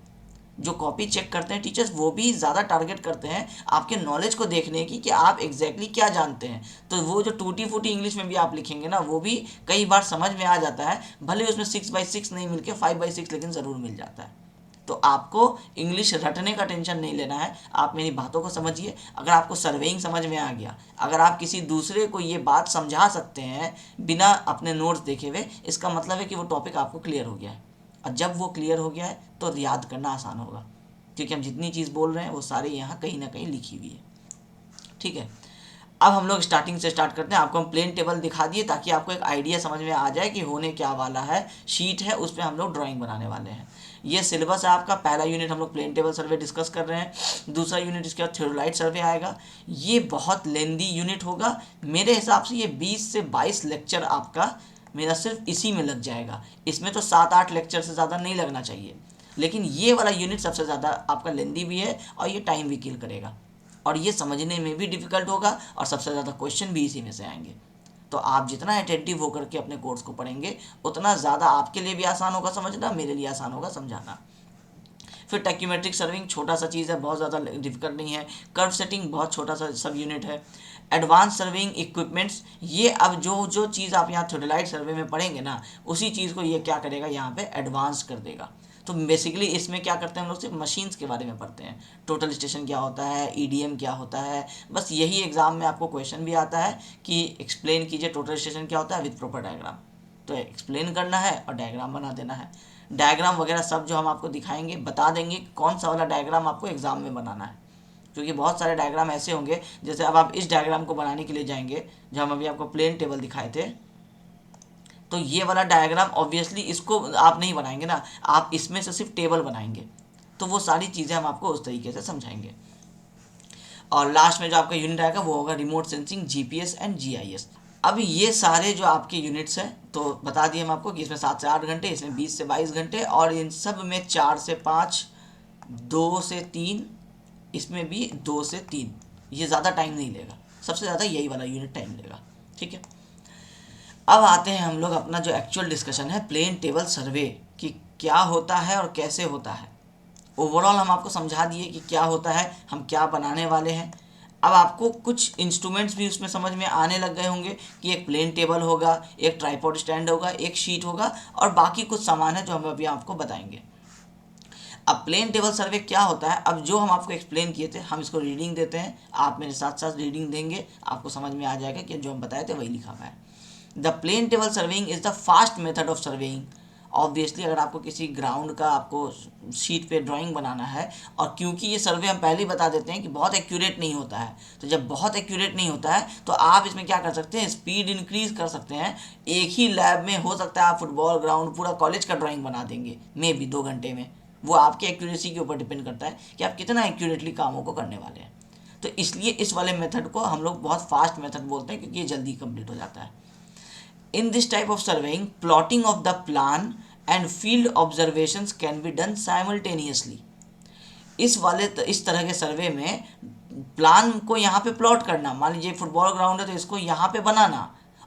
जो कॉपी चेक करते हैं टीचर्स वो भी ज़्यादा टारगेट करते हैं आपके नॉलेज को देखने की कि आप एग्जैक्टली क्या जानते हैं। तो वो जो टूटी फूटी इंग्लिश में भी आप लिखेंगे ना वो भी कई बार समझ में आ जाता है, भले उसमें 6/6 नहीं मिल के 5/6 लेकिन ज़रूर मिल जाता है। तो आपको इंग्लिश रटने का टेंशन नहीं लेना है, आप मेरी बातों को समझिए। अगर आपको सर्वेइंग समझ में आ गया, अगर आप किसी दूसरे को ये बात समझा सकते हैं बिना अपने नोट्स देखे हुए, इसका मतलब है कि वो टॉपिक आपको क्लियर हो गया है। और जब वो क्लियर हो गया है तो याद करना आसान होगा, क्योंकि हम जितनी चीज़ बोल रहे हैं वो सारी यहाँ कहीं ना कहीं लिखी हुई है। ठीक है, अब हम लोग स्टार्टिंग से स्टार्ट करते हैं। आपको हम प्लेन टेबल दिखा दिए ताकि आपको एक आइडिया समझ में आ जाए कि होने क्या वाला है। शीट है, उस पर हम लोग ड्राइंग बनाने वाले हैं। ये सिलेबस है आपका। पहला यूनिट हम लोग प्लेन टेबल सर्वे डिस्कस कर रहे हैं, दूसरा यूनिट इसके बाद थ्योरलाइट सर्वे आएगा। ये बहुत लेंदी यूनिट होगा, मेरे हिसाब से ये 20 से 22 लेक्चर आपका मेरा सिर्फ इसी में लग जाएगा। इसमें तो 7-8 लेक्चर से ज़्यादा नहीं लगना चाहिए, लेकिन ये वाला यूनिट सबसे ज़्यादा आपका लेंदी भी है और ये टाइम भी किल करेगा और ये समझने में भी डिफ़िकल्ट होगा और सबसे ज़्यादा क्वेश्चन भी इसी में से आएंगे। तो आप जितना अटेंटिव होकर के अपने कोर्स को पढ़ेंगे उतना ज़्यादा आपके लिए भी आसान होगा समझना, मेरे लिए आसान होगा समझाना। फिर टेक्यूमेट्रिक सर्विंग छोटा सा चीज़ है, बहुत ज़्यादा डिफिकल्ट नहीं है। कर्व सेटिंग बहुत छोटा सा सब यूनिट है। एडवांस सर्विंग इक्विपमेंट्स, ये अब जो जो चीज़ आप यहाँ थ्योरलाइट सर्वे में पढ़ेंगे ना उसी चीज़ को ये क्या करेगा, यहाँ पे एडवांस कर देगा। तो बेसिकली इसमें क्या करते हैं हम लोग, सिर्फ मशीन्स के बारे में पढ़ते हैं। टोटल स्टेशन क्या होता है, ईडीएम क्या होता है, बस यही एग्जाम में आपको क्वेश्चन भी आता है कि एक्सप्लेन कीजिए टोटल स्टेशन क्या होता है विद प्रॉपर डायग्राम। तो एक्सप्लेन करना है और डायग्राम बना देना है। डायग्राम वगैरह सब जो हम आपको दिखाएंगे, बता देंगे कौन सा वाला डायग्राम आपको एग्जाम में बनाना है, क्योंकि बहुत सारे डायग्राम ऐसे होंगे। जैसे अब आप इस डायग्राम को बनाने के लिए जाएंगे, जो हम अभी आपको प्लेन टेबल दिखाए थे, तो ये वाला डायग्राम ऑब्वियसली इसको आप नहीं बनाएंगे ना, आप इसमें से सिर्फ टेबल बनाएंगे। तो वो सारी चीज़ें हम आपको उस तरीके से समझाएंगे। और लास्ट में जो आपका यूनिट आएगा वो होगा remote sensing, GPS and GIS. अब ये सारे जो आपके यूनिट्स हैं तो बता दिए हम आपको कि इसमें 7 से 8 घंटे, इसमें 20 से 22 घंटे, और इन सब में 4 से 5, 2 से 3, इसमें भी 2 से 3, ये ज़्यादा टाइम नहीं लेगा, सबसे ज़्यादा यही वाला यूनिट टाइम लेगा। ठीक है, अब आते हैं हम लोग अपना जो एक्चुअल डिस्कशन है प्लेन टेबल सर्वे कि क्या होता है और कैसे होता है। ओवरऑल हम आपको समझा दिए कि क्या होता है, हम क्या बनाने वाले हैं। अब आपको कुछ इंस्ट्रूमेंट्स भी उसमें समझ में आने लग गए होंगे कि एक प्लेन टेबल होगा, एक ट्राइपॉड स्टैंड होगा, एक शीट होगा, और बाकी कुछ सामान है जो हम अभी आपको बताएंगे। अब प्लेन टेबल सर्वे क्या होता है, अब जो हम आपको एक्सप्लेन किए थे हम इसको रीडिंग देते हैं, आप मेरे साथ साथ रीडिंग देंगे, आपको समझ में आ जाएगा कि जो हम बताए थे वही लिखा हुआ है। The plane table surveying is the fast method of surveying. Obviously अगर आपको किसी ग्राउंड का आपको शीट पे ड्राइंग बनाना है, और क्योंकि ये सर्वे हम पहले ही बता देते हैं कि बहुत एक्यूरेट नहीं होता है, तो जब बहुत एक्यूरेट नहीं होता है तो आप इसमें क्या कर सकते हैं, स्पीड इंक्रीज कर सकते हैं। एक ही लैब में हो सकता है आप फुटबॉल ग्राउंड पूरा कॉलेज का ड्राइंग बना देंगे, मे बी 2 घंटे में। वो आपके एक्यूरेसी के ऊपर डिपेंड करता है कि आप कितना एक्यूरेटली कामों को करने वाले हैं। तो इसलिए इस वाले मेथड को हम लोग बहुत फास्ट मेथड बोलते हैं, क्योंकि ये जल्दी कंप्लीट हो जाता है। In this type of surveying, plotting of the plan and field observations can be done simultaneously. इस तरह के सर्वे में प्लान को यहाँ पे प्लॉट करना, मान लीजिए फुटबॉल ग्राउंड है तो इसको यहाँ पे बनाना,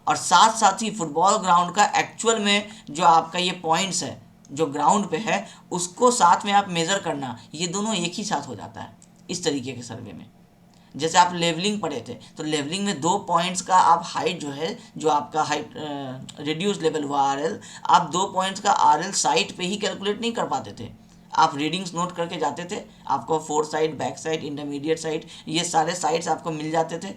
और साथ साथ ही फुटबॉल ग्राउंड का एक्चुअल में जो आपका ये पॉइंट्स है जो ग्राउंड पे है उसको साथ में आप मेज़र करना, ये दोनों एक ही साथ हो जाता है इस तरीके के सर्वे में। जैसे आप लेवलिंग पढ़े थे तो लेवलिंग में 2 पॉइंट्स का आप हाइट जो है, जो आपका हाइट रिड्यूस लेवल हुआ आरएल, आप 2 पॉइंट्स का आरएल साइड पे ही कैलकुलेट नहीं कर पाते थे, आप रीडिंग्स नोट करके जाते थे, आपको four side, back side, intermediate side, ये सारे साइड्स आपको मिल जाते थे।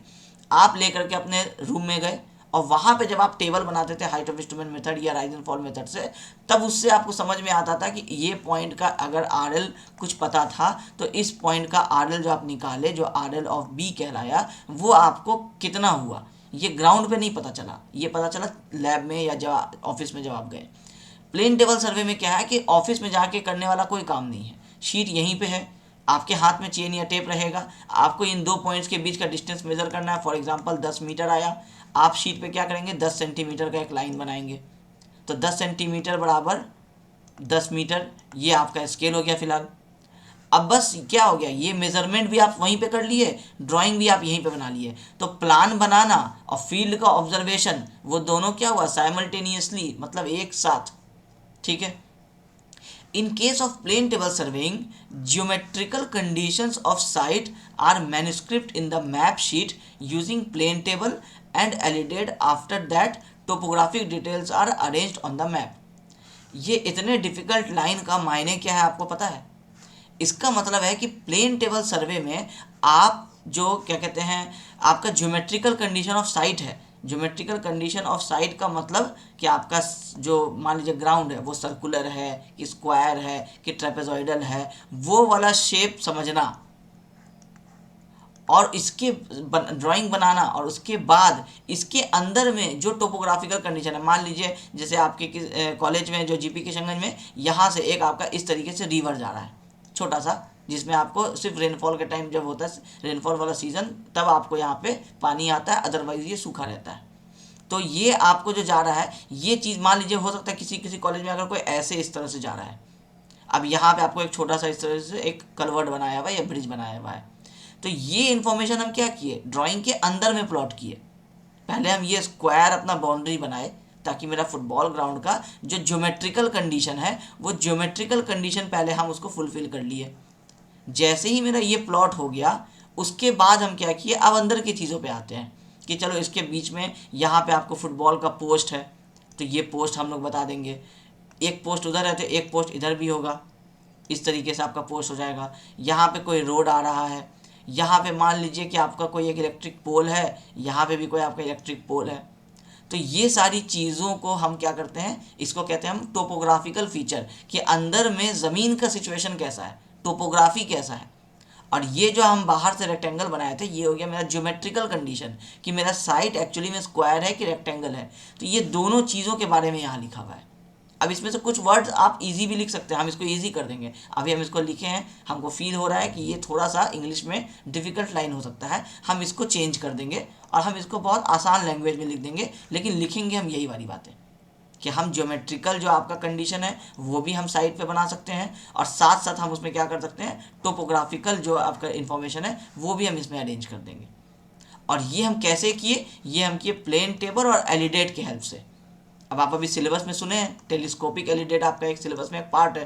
आप लेकर के अपने रूम में गए और वहाँ पे जब आप टेबल बनाते थे हाइट ऑफ इंस्ट्रूमेंट मेथड या राइज एंड फॉल मेथड से, तब उससे आपको समझ में आता था कि ये पॉइंट का अगर आरएल कुछ पता था तो इस पॉइंट का आरएल जो आप निकाले, जो आरएल ऑफ बी कहलाया, वो आपको कितना हुआ। ये ग्राउंड पे नहीं पता चला, ये पता चला लैब में या जब ऑफिस में जब आप गए। प्लेन टेबल सर्वे में क्या है कि ऑफिस में जाके करने वाला कोई काम नहीं है, शीट यहीं पे है, आपके हाथ में चेन या टेप रहेगा, आपको इन 2 पॉइंट्स के बीच का डिस्टेंस मेज़र करना है। फॉर एग्जांपल 10 मीटर आया, आप शीट पे क्या करेंगे, 10 सेंटीमीटर का एक लाइन बनाएंगे, तो 10 सेंटीमीटर बराबर 10 मीटर, ये आपका स्केल हो गया फिलहाल। अब बस क्या हो गया, ये मेज़रमेंट भी आप वहीं पे कर लिए, ड्राइंग भी आप यहीं पे बना लिए, तो प्लान बनाना और फील्ड का ऑब्जर्वेशन वो दोनों क्या हुआ, साइमल्टेनियसली, मतलब एक साथ। ठीक है, in case of plane table surveying, geometrical conditions of site are manuscript in the map sheet using plane table and allied after that topographic details are arranged on the map. ये इतने difficult line का मायने क्या है आपको पता है? इसका मतलब है कि प्लेन टेबल सर्वे में आप जो क्या कहते हैं, आपका ज्योमेट्रिकल कंडीशन ऑफ साइट है। ज्योमेट्रिकल कंडीशन ऑफ साइट का मतलब कि आपका जो मान लीजिए ग्राउंड है वो सर्कुलर है कि स्क्वायर है कि ट्रेपेजॉइडल है, वो वाला शेप समझना और इसके ड्राइंग बनाना, और उसके बाद इसके अंदर में जो टोपोग्राफिकल कंडीशन है, मान लीजिए जैसे आपके कॉलेज में जो जीपी किशनगंज में यहाँ से एक आपका इस तरीके से रिवर जा रहा है छोटा सा, जिसमें आपको सिर्फ रेनफॉल के टाइम जब होता है रेनफॉल वाला सीज़न तब आपको यहाँ पे पानी आता है, अदरवाइज़ ये सूखा रहता है। तो ये आपको जो जा रहा है ये चीज़ मान लीजिए हो सकता है किसी कॉलेज में अगर कोई ऐसे इस तरह से जा रहा है, अब यहाँ पे आपको एक छोटा सा इस तरह से एक कलवर्ट बनाया हुआ है या ब्रिज बनाया हुआ है, तो ये इन्फॉर्मेशन हम क्या किए, ड्राइंग के अंदर में प्लॉट किए। पहले हम ये स्क्वायर अपना बाउंड्री बनाए ताकि मेरा फुटबॉल ग्राउंड का जो ज्योमेट्रिकल कंडीशन है वो ज्योमेट्रिकल कंडीशन पहले हम उसको फुलफिल कर लिए। जैसे ही मेरा ये प्लॉट हो गया उसके बाद हम क्या किए, अब अंदर की चीज़ों पे आते हैं कि चलो इसके बीच में यहाँ पे आपको फुटबॉल का पोस्ट है तो ये पोस्ट हम लोग बता देंगे, एक पोस्ट उधर है तो एक पोस्ट इधर भी होगा, इस तरीके से आपका पोस्ट हो जाएगा। यहाँ पे कोई रोड आ रहा है, यहाँ पे मान लीजिए कि आपका कोई एक इलेक्ट्रिक पोल है, यहाँ पे भी कोई आपका इलेक्ट्रिक पोल है। तो ये सारी चीज़ों को हम क्या करते हैं, इसको कहते हैं हम टोपोग्राफिकल फीचर, कि अंदर में ज़मीन का सिचुएशन कैसा है, टोपोग्राफी कैसा है। और ये जो हम बाहर से रेक्टेंगल बनाए थे, ये हो गया मेरा ज्योमेट्रिकल कंडीशन कि मेरा साइड एक्चुअली में स्क्वायर है कि रेक्टेंगल है। तो ये दोनों चीज़ों के बारे में यहाँ लिखा हुआ है। अब इसमें से कुछ वर्ड्स आप इजी भी लिख सकते हैं, हम इसको इजी कर देंगे। अभी हम इसको लिखे हैं, हमको फील हो रहा है कि ये थोड़ा सा इंग्लिश में डिफ़िकल्ट लाइन हो सकता है, हम इसको चेंज कर देंगे और हम इसको बहुत आसान लैंग्वेज में लिख देंगे, लेकिन लिखेंगे हम यही वाली बातें कि हम ज्योमेट्रिकल जो आपका कंडीशन है वो भी हम साइड पे बना सकते हैं, और साथ साथ हम उसमें क्या कर सकते हैं, टोपोग्राफिकल जो आपका इन्फॉर्मेशन है वो भी हम इसमें अरेंज कर देंगे। और ये हम कैसे किए, ये हम किए प्लेन टेबल और एलिडेट के हेल्प से। अब आप अभी सिलेबस में सुने हैं टेलीस्कोपिक एलिडेट आपका एक सिलेबस में एक पार्ट है।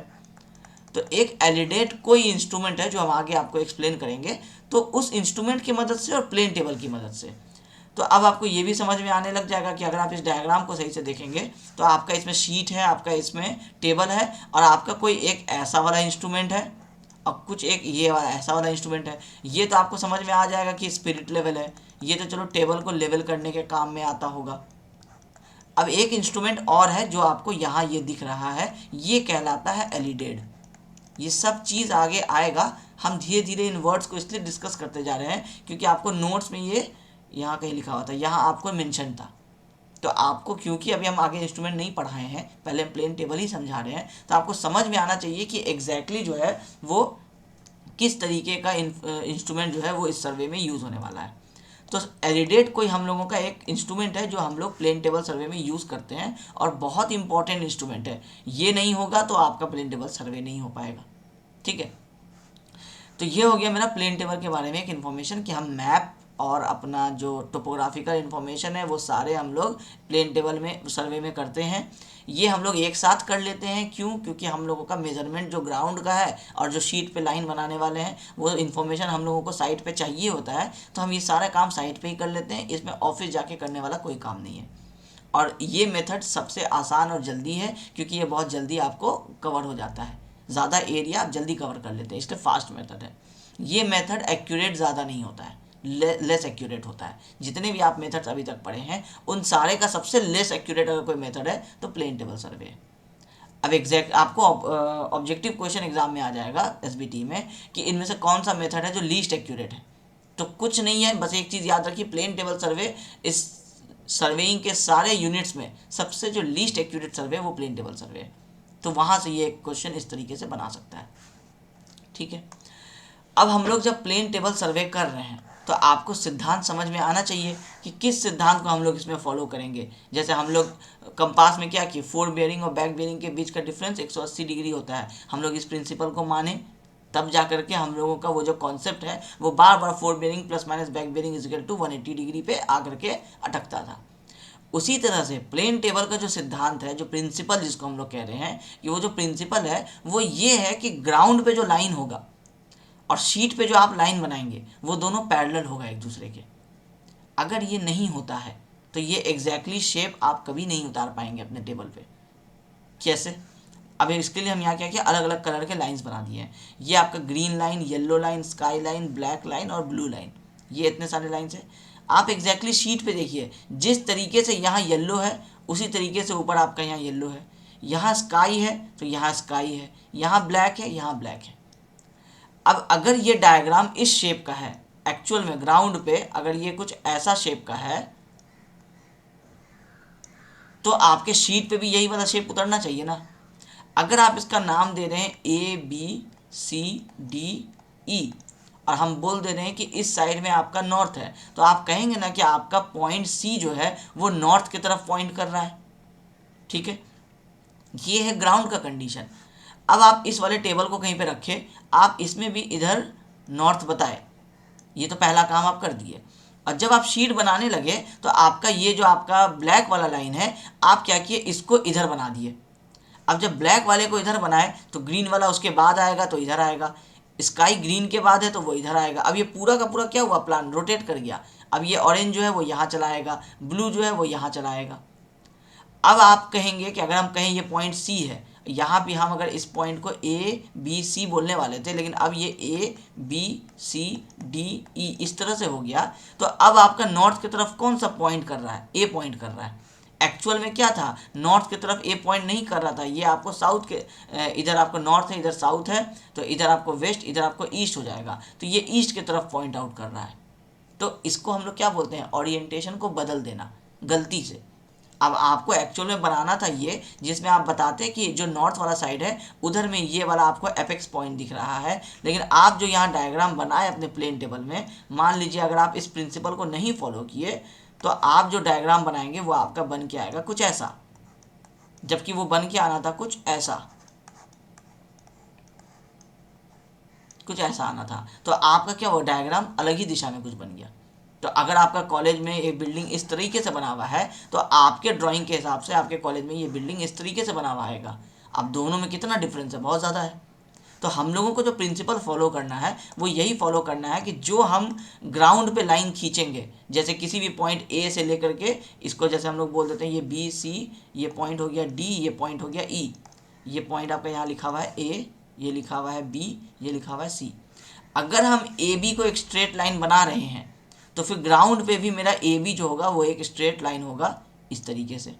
तो एक एलिडेट कोई इंस्ट्रूमेंट है जो हम आगे आपको एक्सप्लेन करेंगे, तो उस इंस्ट्रूमेंट की मदद से और प्लेन टेबल की मदद से। तो अब आपको ये भी समझ में आने लग जाएगा कि अगर आप इस डायग्राम को सही से देखेंगे तो आपका इसमें शीट है, आपका इसमें टेबल है, और आपका कोई एक ऐसा वाला इंस्ट्रूमेंट है और कुछ एक ये वाला ऐसा वाला इंस्ट्रूमेंट है। ये तो आपको समझ में आ जाएगा कि स्पिरिट लेवल है, ये तो चलो टेबल को लेवल करने के काम में आता होगा। अब एक इंस्ट्रूमेंट और है जो आपको यहाँ ये दिख रहा है, ये कहलाता है एलिडेड। ये सब चीज़ आगे आएगा, हम धीरे धीरे इन वर्ड्स को इसलिए डिस्कस करते जा रहे हैं क्योंकि आपको नोट्स में ये यहाँ कहीं लिखा हुआ था, यहाँ आपको मेंशन था। तो आपको, क्योंकि अभी हम आगे इंस्ट्रूमेंट नहीं पढ़ाए हैं, पहले हम प्लेन टेबल ही समझा रहे हैं, तो आपको समझ में आना चाहिए कि एग्जैक्टली जो है वो किस तरीके का इंस्ट्रूमेंट जो है वो इस सर्वे में यूज़ होने वाला है। तो एलिडेट कोई हम लोगों का एक इंस्ट्रूमेंट है जो हम लोग प्लेन टेबल सर्वे में यूज़ करते हैं, और बहुत इंपॉर्टेंट इंस्ट्रूमेंट है। ये नहीं होगा तो आपका प्लेन टेबल सर्वे नहीं हो पाएगा। ठीक है, तो ये हो गया मेरा प्लेन टेबल के बारे में एक इन्फॉर्मेशन कि हम मैप और अपना जो टोपोग्राफिकल इन्फॉर्मेशन है वो सारे हम लोग प्लेन टेबल में सर्वे में करते हैं। ये हम लोग एक साथ कर लेते हैं, क्यों? क्योंकि हम लोगों का मेजरमेंट जो ग्राउंड का है और जो शीट पे लाइन बनाने वाले हैं वो इन्फॉर्मेशन हम लोगों को साइट पे चाहिए होता है, तो हम ये सारा काम साइट पे ही कर लेते हैं। इसमें ऑफिस जाके करने वाला कोई काम नहीं है, और ये मेथड सबसे आसान और जल्दी है क्योंकि ये बहुत जल्दी आपको कवर हो जाता है, ज़्यादा एरिया आप जल्दी कवर कर लेते हैं, इसलिए फास्ट मेथड है। ये मेथड एक्यूरेट ज़्यादा नहीं होता है, लेस एक्यूरेट होता है। जितने भी आप मेथड्स अभी तक पढ़े हैं उन सारे का सबसे लेस एक्यूरेट अगर कोई मेथड है तो प्लेन टेबल सर्वे है। अब एग्जैक्ट आपको ऑब्जेक्टिव क्वेश्चन एग्जाम में आ जाएगा एसबीटी में कि इनमें से कौन सा मेथड है जो लीस्ट एक्यूरेट है। तो कुछ नहीं है, बस एक चीज़ याद रखिए, प्लेन टेबल सर्वे इस सर्वेइंग के सारे यूनिट्स में सबसे जो लीस्ट एक्यूरेट सर्वे है वो प्लेन टेबल सर्वे है। तो वहाँ से ये क्वेश्चन इस तरीके से बना सकता है। ठीक है, अब हम लोग जब प्लेन टेबल सर्वे कर रहे हैं तो आपको सिद्धांत समझ में आना चाहिए कि किस सिद्धांत को हम लोग इसमें फॉलो करेंगे। जैसे हम लोग कंपास में क्या किए, फोर बेयरिंग और बैक बेयरिंग के बीच का डिफरेंस 180 डिग्री होता है। हम लोग इस प्रिंसिपल को माने तब जा करके हम लोगों का वो जो कॉन्सेप्ट है वो बार बार fore bearing plus minus back bearing is equal to 180 degree पे आकर के अटकता था। उसी तरह से प्लेन टेबल का जो सिद्धांत है, जो प्रिंसिपल जिसको हम लोग कह रहे हैं, कि वो जो प्रिंसिपल है वो ये है कि ग्राउंड पे जो लाइन होगा और शीट पे जो आप लाइन बनाएंगे वो दोनों पैरेलल होगा एक दूसरे के। अगर ये नहीं होता है तो ये एग्जैक्टली शेप आप कभी नहीं उतार पाएंगे अपने टेबल पे। कैसे? अब इसके लिए हम यहाँ क्या किया, अलग अलग कलर के लाइंस बना दिए हैं। ये आपका green line, yellow line, sky line, black line और ब्लू लाइन, ये इतने सारे लाइन्स हैं। आप एग्जैक्टली शीट पे देखिए, जिस तरीके से यहाँ येलो है उसी तरीके से ऊपर आपका यहाँ येलो है, यहाँ स्काई है तो यहाँ स्काई है, यहाँ ब्लैक है, यहाँ ब्लैक है। अब अगर ये डायग्राम इस शेप का है, एक्चुअल में ग्राउंड पे अगर ये कुछ ऐसा शेप का है तो आपके शीट पे भी यही वाला शेप उतरना चाहिए ना। अगर आप इसका नाम दे रहे हैं ABCDE और हम बोल दे रहे हैं कि इस साइड में आपका नॉर्थ है, तो आप कहेंगे ना कि आपका पॉइंट C जो है वो नॉर्थ की तरफ पॉइंट कर रहा है। ठीक है, ये है ग्राउंड का कंडीशन। अब आप इस वाले टेबल को कहीं पे रखें, आप इसमें भी इधर नॉर्थ बताए, ये तो पहला काम आप कर दिए। और जब आप शीट बनाने लगे तो आपका ये जो आपका ब्लैक वाला लाइन है, आप क्या किए, इसको इधर बना दिए। अब जब ब्लैक वाले को इधर बनाए तो ग्रीन वाला उसके बाद आएगा तो इधर आएगा, स्काई ग्रीन के बाद है तो वो इधर आएगा। अब ये पूरा का पूरा क्या हुआ, प्लान रोटेट कर गया। अब ये ऑरेंज जो है वो यहाँ चला आएगा, ब्लू जो है वो यहाँ चला आएगा। अब आप कहेंगे कि अगर हम कहें ये पॉइंट C है, यहाँ भी हम अगर इस पॉइंट को ABC बोलने वाले थे, लेकिन अब ये ABCDE इस तरह से हो गया, तो अब आपका नॉर्थ की तरफ कौन सा पॉइंट कर रहा है, A पॉइंट कर रहा है। एक्चुअल में क्या था, नॉर्थ की तरफ ए पॉइंट नहीं कर रहा था, ये आपको साउथ के, इधर आपको नॉर्थ है, इधर साउथ है, तो इधर आपको वेस्ट, इधर आपको ईस्ट हो जाएगा, तो ये ईस्ट की तरफ पॉइंट आउट कर रहा है। तो इसको हम लोग क्या बोलते हैं, ओरिएंटेशन को बदल देना गलती से। अब आपको एक्चुअल में बनाना था ये, जिसमें आप बताते हैं कि जो नॉर्थ वाला साइड है उधर में ये वाला आपको एपेक्स पॉइंट दिख रहा है, लेकिन आप जो यहाँ डायग्राम बनाए अपने प्लेन टेबल में, मान लीजिए अगर आप इस प्रिंसिपल को नहीं फॉलो किए तो आप जो डायग्राम बनाएंगे वो आपका बन के आएगा कुछ ऐसा, जबकि वो बन के आना था कुछ ऐसा, कुछ ऐसा आना था। तो आपका क्या हुआ, डायग्राम अलग ही दिशा में कुछ बन गया। तो अगर आपका कॉलेज में एक बिल्डिंग इस तरीके से बना हुआ है तो आपके ड्राइंग के हिसाब से आपके कॉलेज में ये बिल्डिंग इस तरीके से बना हुआ आएगा। अब दोनों में कितना डिफरेंस है, बहुत ज़्यादा है। तो हम लोगों को जो प्रिंसिपल फॉलो करना है वो यही फॉलो करना है कि जो हम ग्राउंड पे लाइन खींचेंगे, जैसे किसी भी पॉइंट ए से लेकर के इसको, जैसे हम लोग बोल देते हैं ये बी सी, ये पॉइंट हो गया डी, ये पॉइंट हो गया ई, ये पॉइंट आपका यहाँ लिखा हुआ है ए, ये लिखा हुआ है बी, ये लिखा हुआ है सी। अगर हम ए बी को एक स्ट्रेट लाइन बना रहे हैं तो फिर ग्राउंड पे भी मेरा ए बी जो होगा वो एक स्ट्रेट लाइन होगा इस तरीके से।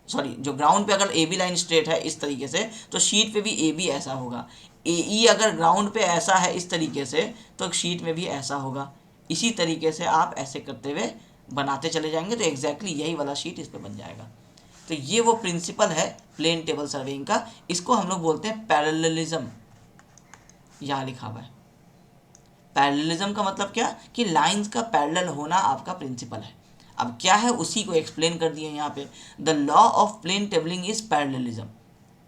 सॉरी, जो ग्राउंड पे अगर ए बी लाइन स्ट्रेट है इस तरीके से, तो शीट पे भी ए बी ऐसा होगा। ए ई अगर ग्राउंड पे ऐसा है इस तरीके से, तो शीट में भी ऐसा होगा। इसी तरीके से आप ऐसे करते हुए बनाते चले जाएंगे तो एग्जैक्टली यही वाला शीट इस पर बन जाएगा। तो ये वो प्रिंसिपल है प्लेन टेबल सर्वेइंग का, इसको हम लोग बोलते हैं पैरेललिज्म। यहाँ लिखा हुआ है पैरेललिज्म का मतलब क्या, कि लाइंस का पैरेलल होना आपका प्रिंसिपल है। अब क्या है उसी को एक्सप्लेन कर दिए यहाँ पे, the law of plane tabling is parallelism.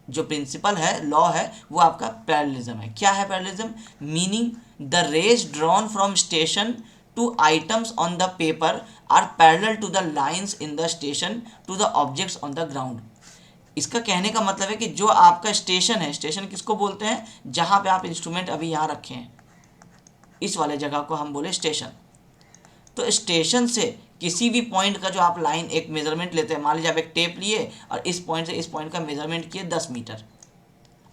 जो प्रिंसिपल है, लॉ है, वो आपका पैरेललिज्म है। क्या है parallelism, meaning the rays drawn from station to items on the paper are parallel to the lines in the station to the objects on the ground. इसका कहने का मतलब है कि जो आपका स्टेशन है, स्टेशन किसको बोलते हैं, जहाँ पे आप इंस्ट्रूमेंट अभी यहाँ रखे हैं, इस वाले जगह को हम बोले स्टेशन। तो स्टेशन से किसी भी पॉइंट का जो आप लाइन एक मेजरमेंट लेते हैं, मान लीजिए आप एक टेप लिए और इस पॉइंट से इस पॉइंट का मेजरमेंट किए 10 मीटर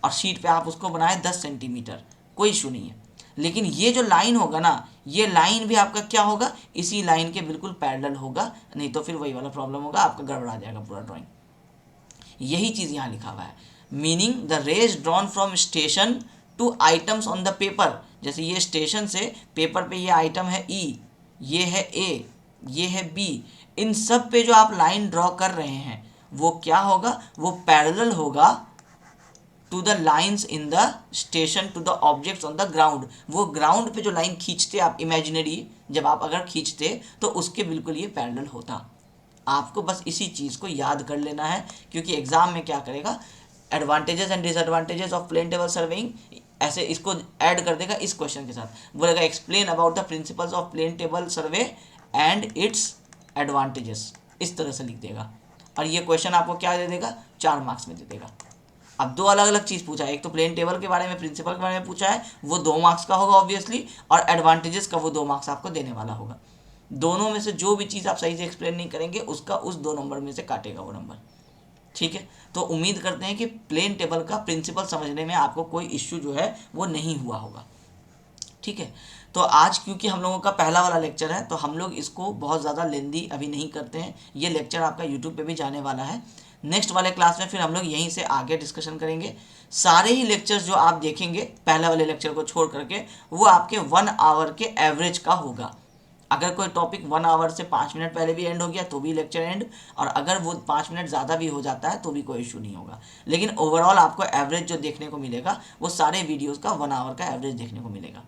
और शीट पे आप उसको बनाए 10 सेंटीमीटर, कोई इशू नहीं है। लेकिन ये जो लाइन होगा ना, ये लाइन भी आपका क्या होगा, इसी लाइन के बिल्कुल पैरेलल होगा, नहीं तो फिर वही वाला प्रॉब्लम होगा, आपका गड़बड़ा जाएगा पूरा ड्राइंग। यही चीज़ यहाँ लिखा हुआ है, meaning the rays drawn from station to items on the paper. जैसे ये स्टेशन से पेपर पे ये आइटम है ई, ये है ए, ये है बी, इन सब पे जो आप लाइन ड्रॉ कर रहे हैं वो क्या होगा, वो पैरेलल होगा to the lines in the station to the objects on the ground. वो ग्राउंड पे जो लाइन खींचते आप इमेजिनरी, जब आप अगर खींचते तो उसके बिल्कुल ये पैरेलल होता। आपको बस इसी चीज़ को याद कर लेना है, क्योंकि एग्जाम में क्या करेगा, advantages and disadvantages of plane table surveying, ऐसे इसको ऐड कर देगा इस क्वेश्चन के साथ, बोलेगा explain about the principles of plane table survey and its advantages, इस तरह से लिख देगा। और ये क्वेश्चन आपको क्या दे देगा, 4 मार्क्स में दे देगा। अब 2 अलग अलग चीज़ पूछा है, एक तो प्लेन टेबल के बारे में, प्रिंसिपल के बारे में पूछा है, वो 2 मार्क्स का होगा ऑब्वियसली, और एडवांटेजेस का वो 2 मार्क्स आपको देने वाला होगा। दोनों में से जो भी चीज़ आप सही से एक्सप्लेन नहीं करेंगे उसका उस 2 नंबर में से काटेगा वो नंबर। ठीक है, तो उम्मीद करते हैं कि प्लेन टेबल का प्रिंसिपल समझने में आपको कोई इश्यू जो है वो नहीं हुआ होगा। ठीक है, तो आज क्योंकि हम लोगों का पहला वाला लेक्चर है तो हम लोग इसको बहुत ज़्यादा लेंदी अभी नहीं करते हैं। ये लेक्चर आपका यूट्यूब पे भी जाने वाला है। नेक्स्ट वाले क्लास में फिर हम लोग यहीं से आगे डिस्कशन करेंगे। सारे ही लेक्चर्स जो आप देखेंगे पहले वाले लेक्चर को छोड़ करके, वो आपके 1 आवर के एवरेज का होगा। अगर कोई टॉपिक 1 आवर से 5 मिनट पहले भी एंड हो गया तो भी लेक्चर एंड, और अगर वो 5 मिनट ज़्यादा भी हो जाता है तो भी कोई इशू नहीं होगा। लेकिन ओवरऑल आपको एवरेज जो देखने को मिलेगा वो सारे वीडियोस का 1 आवर का एवरेज देखने को मिलेगा।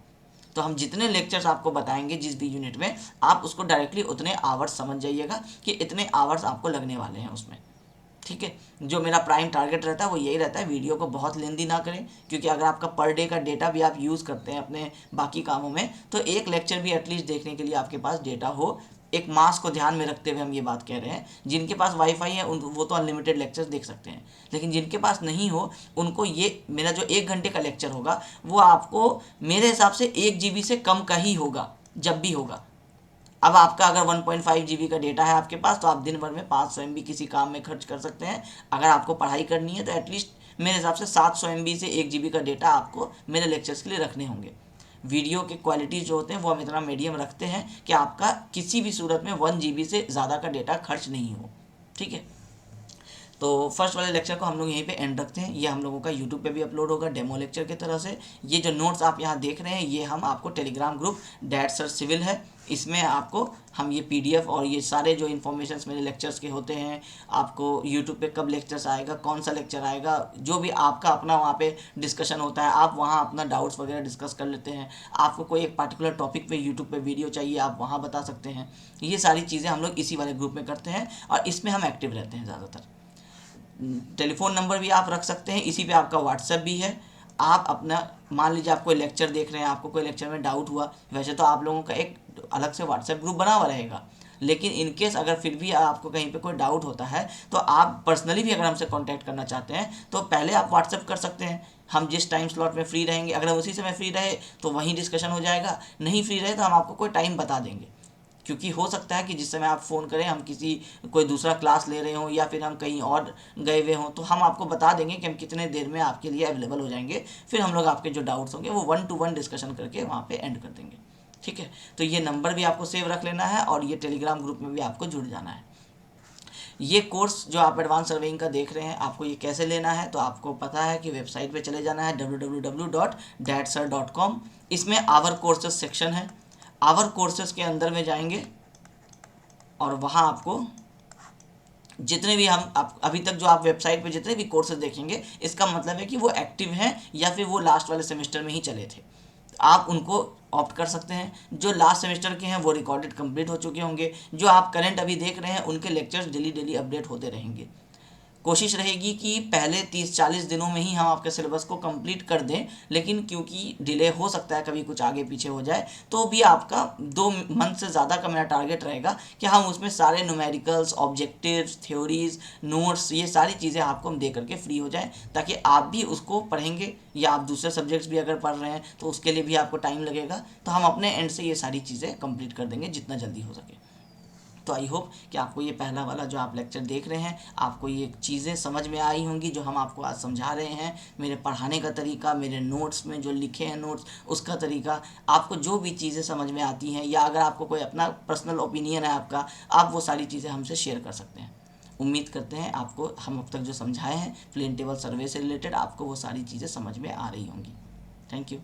तो हम जितने लेक्चर्स आपको बताएंगे जिस भी यूनिट में, आप उसको डायरेक्टली उतने आवर्स समझ जाइएगा कि इतने आवर्स आपको लगने वाले हैं उसमें। ठीक है, जो मेरा प्राइम टारगेट रहता है वो यही रहता है, वीडियो को बहुत लेंदी ना करें, क्योंकि अगर आपका पर डे का डेटा भी आप यूज़ करते हैं अपने बाकी कामों में, तो एक लेक्चर भी एटलीस्ट देखने के लिए आपके पास डेटा हो। एक मास को ध्यान में रखते हुए हम ये बात कह रहे हैं। जिनके पास वाईफाई है वो तो अनलिमिटेड लेक्चर्स देख सकते हैं, लेकिन जिनके पास नहीं हो उनको ये मेरा जो 1 घंटे का लेक्चर होगा वो आपको मेरे हिसाब से 1 GB से कम का ही होगा जब भी होगा। अब आपका अगर 1.5 GB का डेटा है आपके पास तो आप दिन भर में 500 MB किसी काम में खर्च कर सकते हैं। अगर आपको पढ़ाई करनी है तो एटलीस्ट मेरे हिसाब से 700 MB से 1 GB का डेटा आपको मेरे लेक्चर्स के लिए रखने होंगे। वीडियो के क्वालिटी जो होते हैं वो हम इतना मीडियम रखते हैं कि आपका किसी भी सूरत में 1 GB से ज़्यादा का डेटा खर्च नहीं हो। ठीक है, तो फर्स्ट वाले लेक्चर को हम लोग यहीं पे एंड रखते हैं। ये हम लोगों का यूट्यूब पे भी अपलोड होगा डेमो लेक्चर की तरह से। ये जो नोट्स आप यहाँ देख रहे हैं, ये हम आपको Telegram group that sir civil है, इसमें आपको हम ये पीडीएफ और ये सारे जो इन्फॉर्मेशंस मेरे लेक्चर्स के होते हैं, आपको यूट्यूब पे कब लेक्चर्स आएगा, कौन सा लेक्चर आएगा, जो भी आपका अपना वहाँ पे डिस्कशन होता है, आप वहाँ अपना डाउट्स वगैरह डिस्कस कर लेते हैं। आपको कोई एक पार्टिकुलर टॉपिक पे यूट्यूब पे वीडियो चाहिए, आप वहाँ बता सकते हैं। ये सारी चीज़ें हम लोग इसी वाले ग्रुप में करते हैं और इसमें हम एक्टिव रहते हैं ज़्यादातर। टेलीफोन नंबर भी आप रख सकते हैं, इसी पे आपका व्हाट्सएप भी है। आप अपना मान लीजिए आप कोई लेक्चर देख रहे हैं, आपको कोई लेक्चर में डाउट हुआ, वैसे तो आप लोगों का एक अलग से व्हाट्सएप ग्रुप बना हुआ रहेगा, लेकिन इनकेस अगर फिर भी आपको कहीं पे कोई डाउट होता है तो आप पर्सनली भी अगर हमसे कांटेक्ट करना चाहते हैं तो पहले आप व्हाट्सएप कर सकते हैं। हम जिस टाइम स्लॉट में फ्री रहेंगे, अगर हम उसी समय फ्री रहे तो वहीं डिस्कशन हो जाएगा, नहीं फ्री रहे तो हम आपको कोई टाइम बता देंगे। क्योंकि हो सकता है कि जिस समय आप फ़ोन करें हम किसी कोई दूसरा क्लास ले रहे हों या फिर हम कहीं और गए हुए हों, तो हम आपको बता देंगे कि हम कितने देर में आपके लिए अवेलेबल हो जाएंगे। फिर हम लोग आपके जो डाउट्स होंगे वो 1-to-1 डिस्कशन करके वहाँ पे एंड कर देंगे। ठीक है, तो ये नंबर भी आपको सेव रख लेना है और ये टेलीग्राम ग्रुप में भी आपको जुड़ जाना है। ये कोर्स जो आप एडवांस सर्वेइंग का देख रहे हैं, आपको ये कैसे लेना है, तो आपको पता है कि वेबसाइट पे चले जाना है www.datsir.com। इसमें आवर कोर्सेज सेक्शन है। आवर कोर्सेज के अंदर में जाएंगे और वहाँ आपको जितने भी आप अभी तक जो आप वेबसाइट पे जितने भी कोर्सेज देखेंगे, इसका मतलब है कि वो एक्टिव हैं या फिर वो लास्ट वाले सेमेस्टर में ही चले थे। आप उनको ऑप्ट कर सकते हैं। जो लास्ट सेमेस्टर के हैं वो रिकॉर्डेड कंप्लीट हो चुके होंगे। जो आप करंट अभी देख रहे हैं उनके लेक्चर्स डेली अपडेट होते रहेंगे। कोशिश रहेगी कि पहले 30-40 दिनों में ही हम आपके सिलेबस को कंप्लीट कर दें, लेकिन क्योंकि डिले हो सकता है, कभी कुछ आगे पीछे हो जाए, तो भी आपका 2 मंथ से ज़्यादा का मेरा टारगेट रहेगा कि हम उसमें सारे न्यूमेरिकल्स, ऑब्जेक्टिव्स, थ्योरीज, नोट्स, ये सारी चीज़ें आपको हम दे करके फ्री हो जाएं, ताकि आप भी उसको पढ़ेंगे या आप दूसरे सब्जेक्ट्स भी अगर पढ़ रहे हैं तो उसके लिए भी आपको टाइम लगेगा। तो हम अपने एंड से ये सारी चीज़ें कंप्लीट कर देंगे जितना जल्दी हो सके। तो आई होप कि आपको ये पहला वाला जो आप लेक्चर देख रहे हैं, आपको ये चीज़ें समझ में आई होंगी जो हम आपको आज समझा रहे हैं। मेरे पढ़ाने का तरीका, मेरे नोट्स में जो लिखे हैं नोट्स, उसका तरीका, आपको जो भी चीज़ें समझ में आती हैं या अगर आपको कोई अपना पर्सनल ओपिनियन है आपका, आप वो सारी चीज़ें हमसे शेयर कर सकते हैं। उम्मीद करते हैं आपको हम अब तक जो समझाए हैं प्लेन टेबल सर्वे से रिलेटेड, आपको वो सारी चीज़ें समझ में आ रही होंगी। Thank you.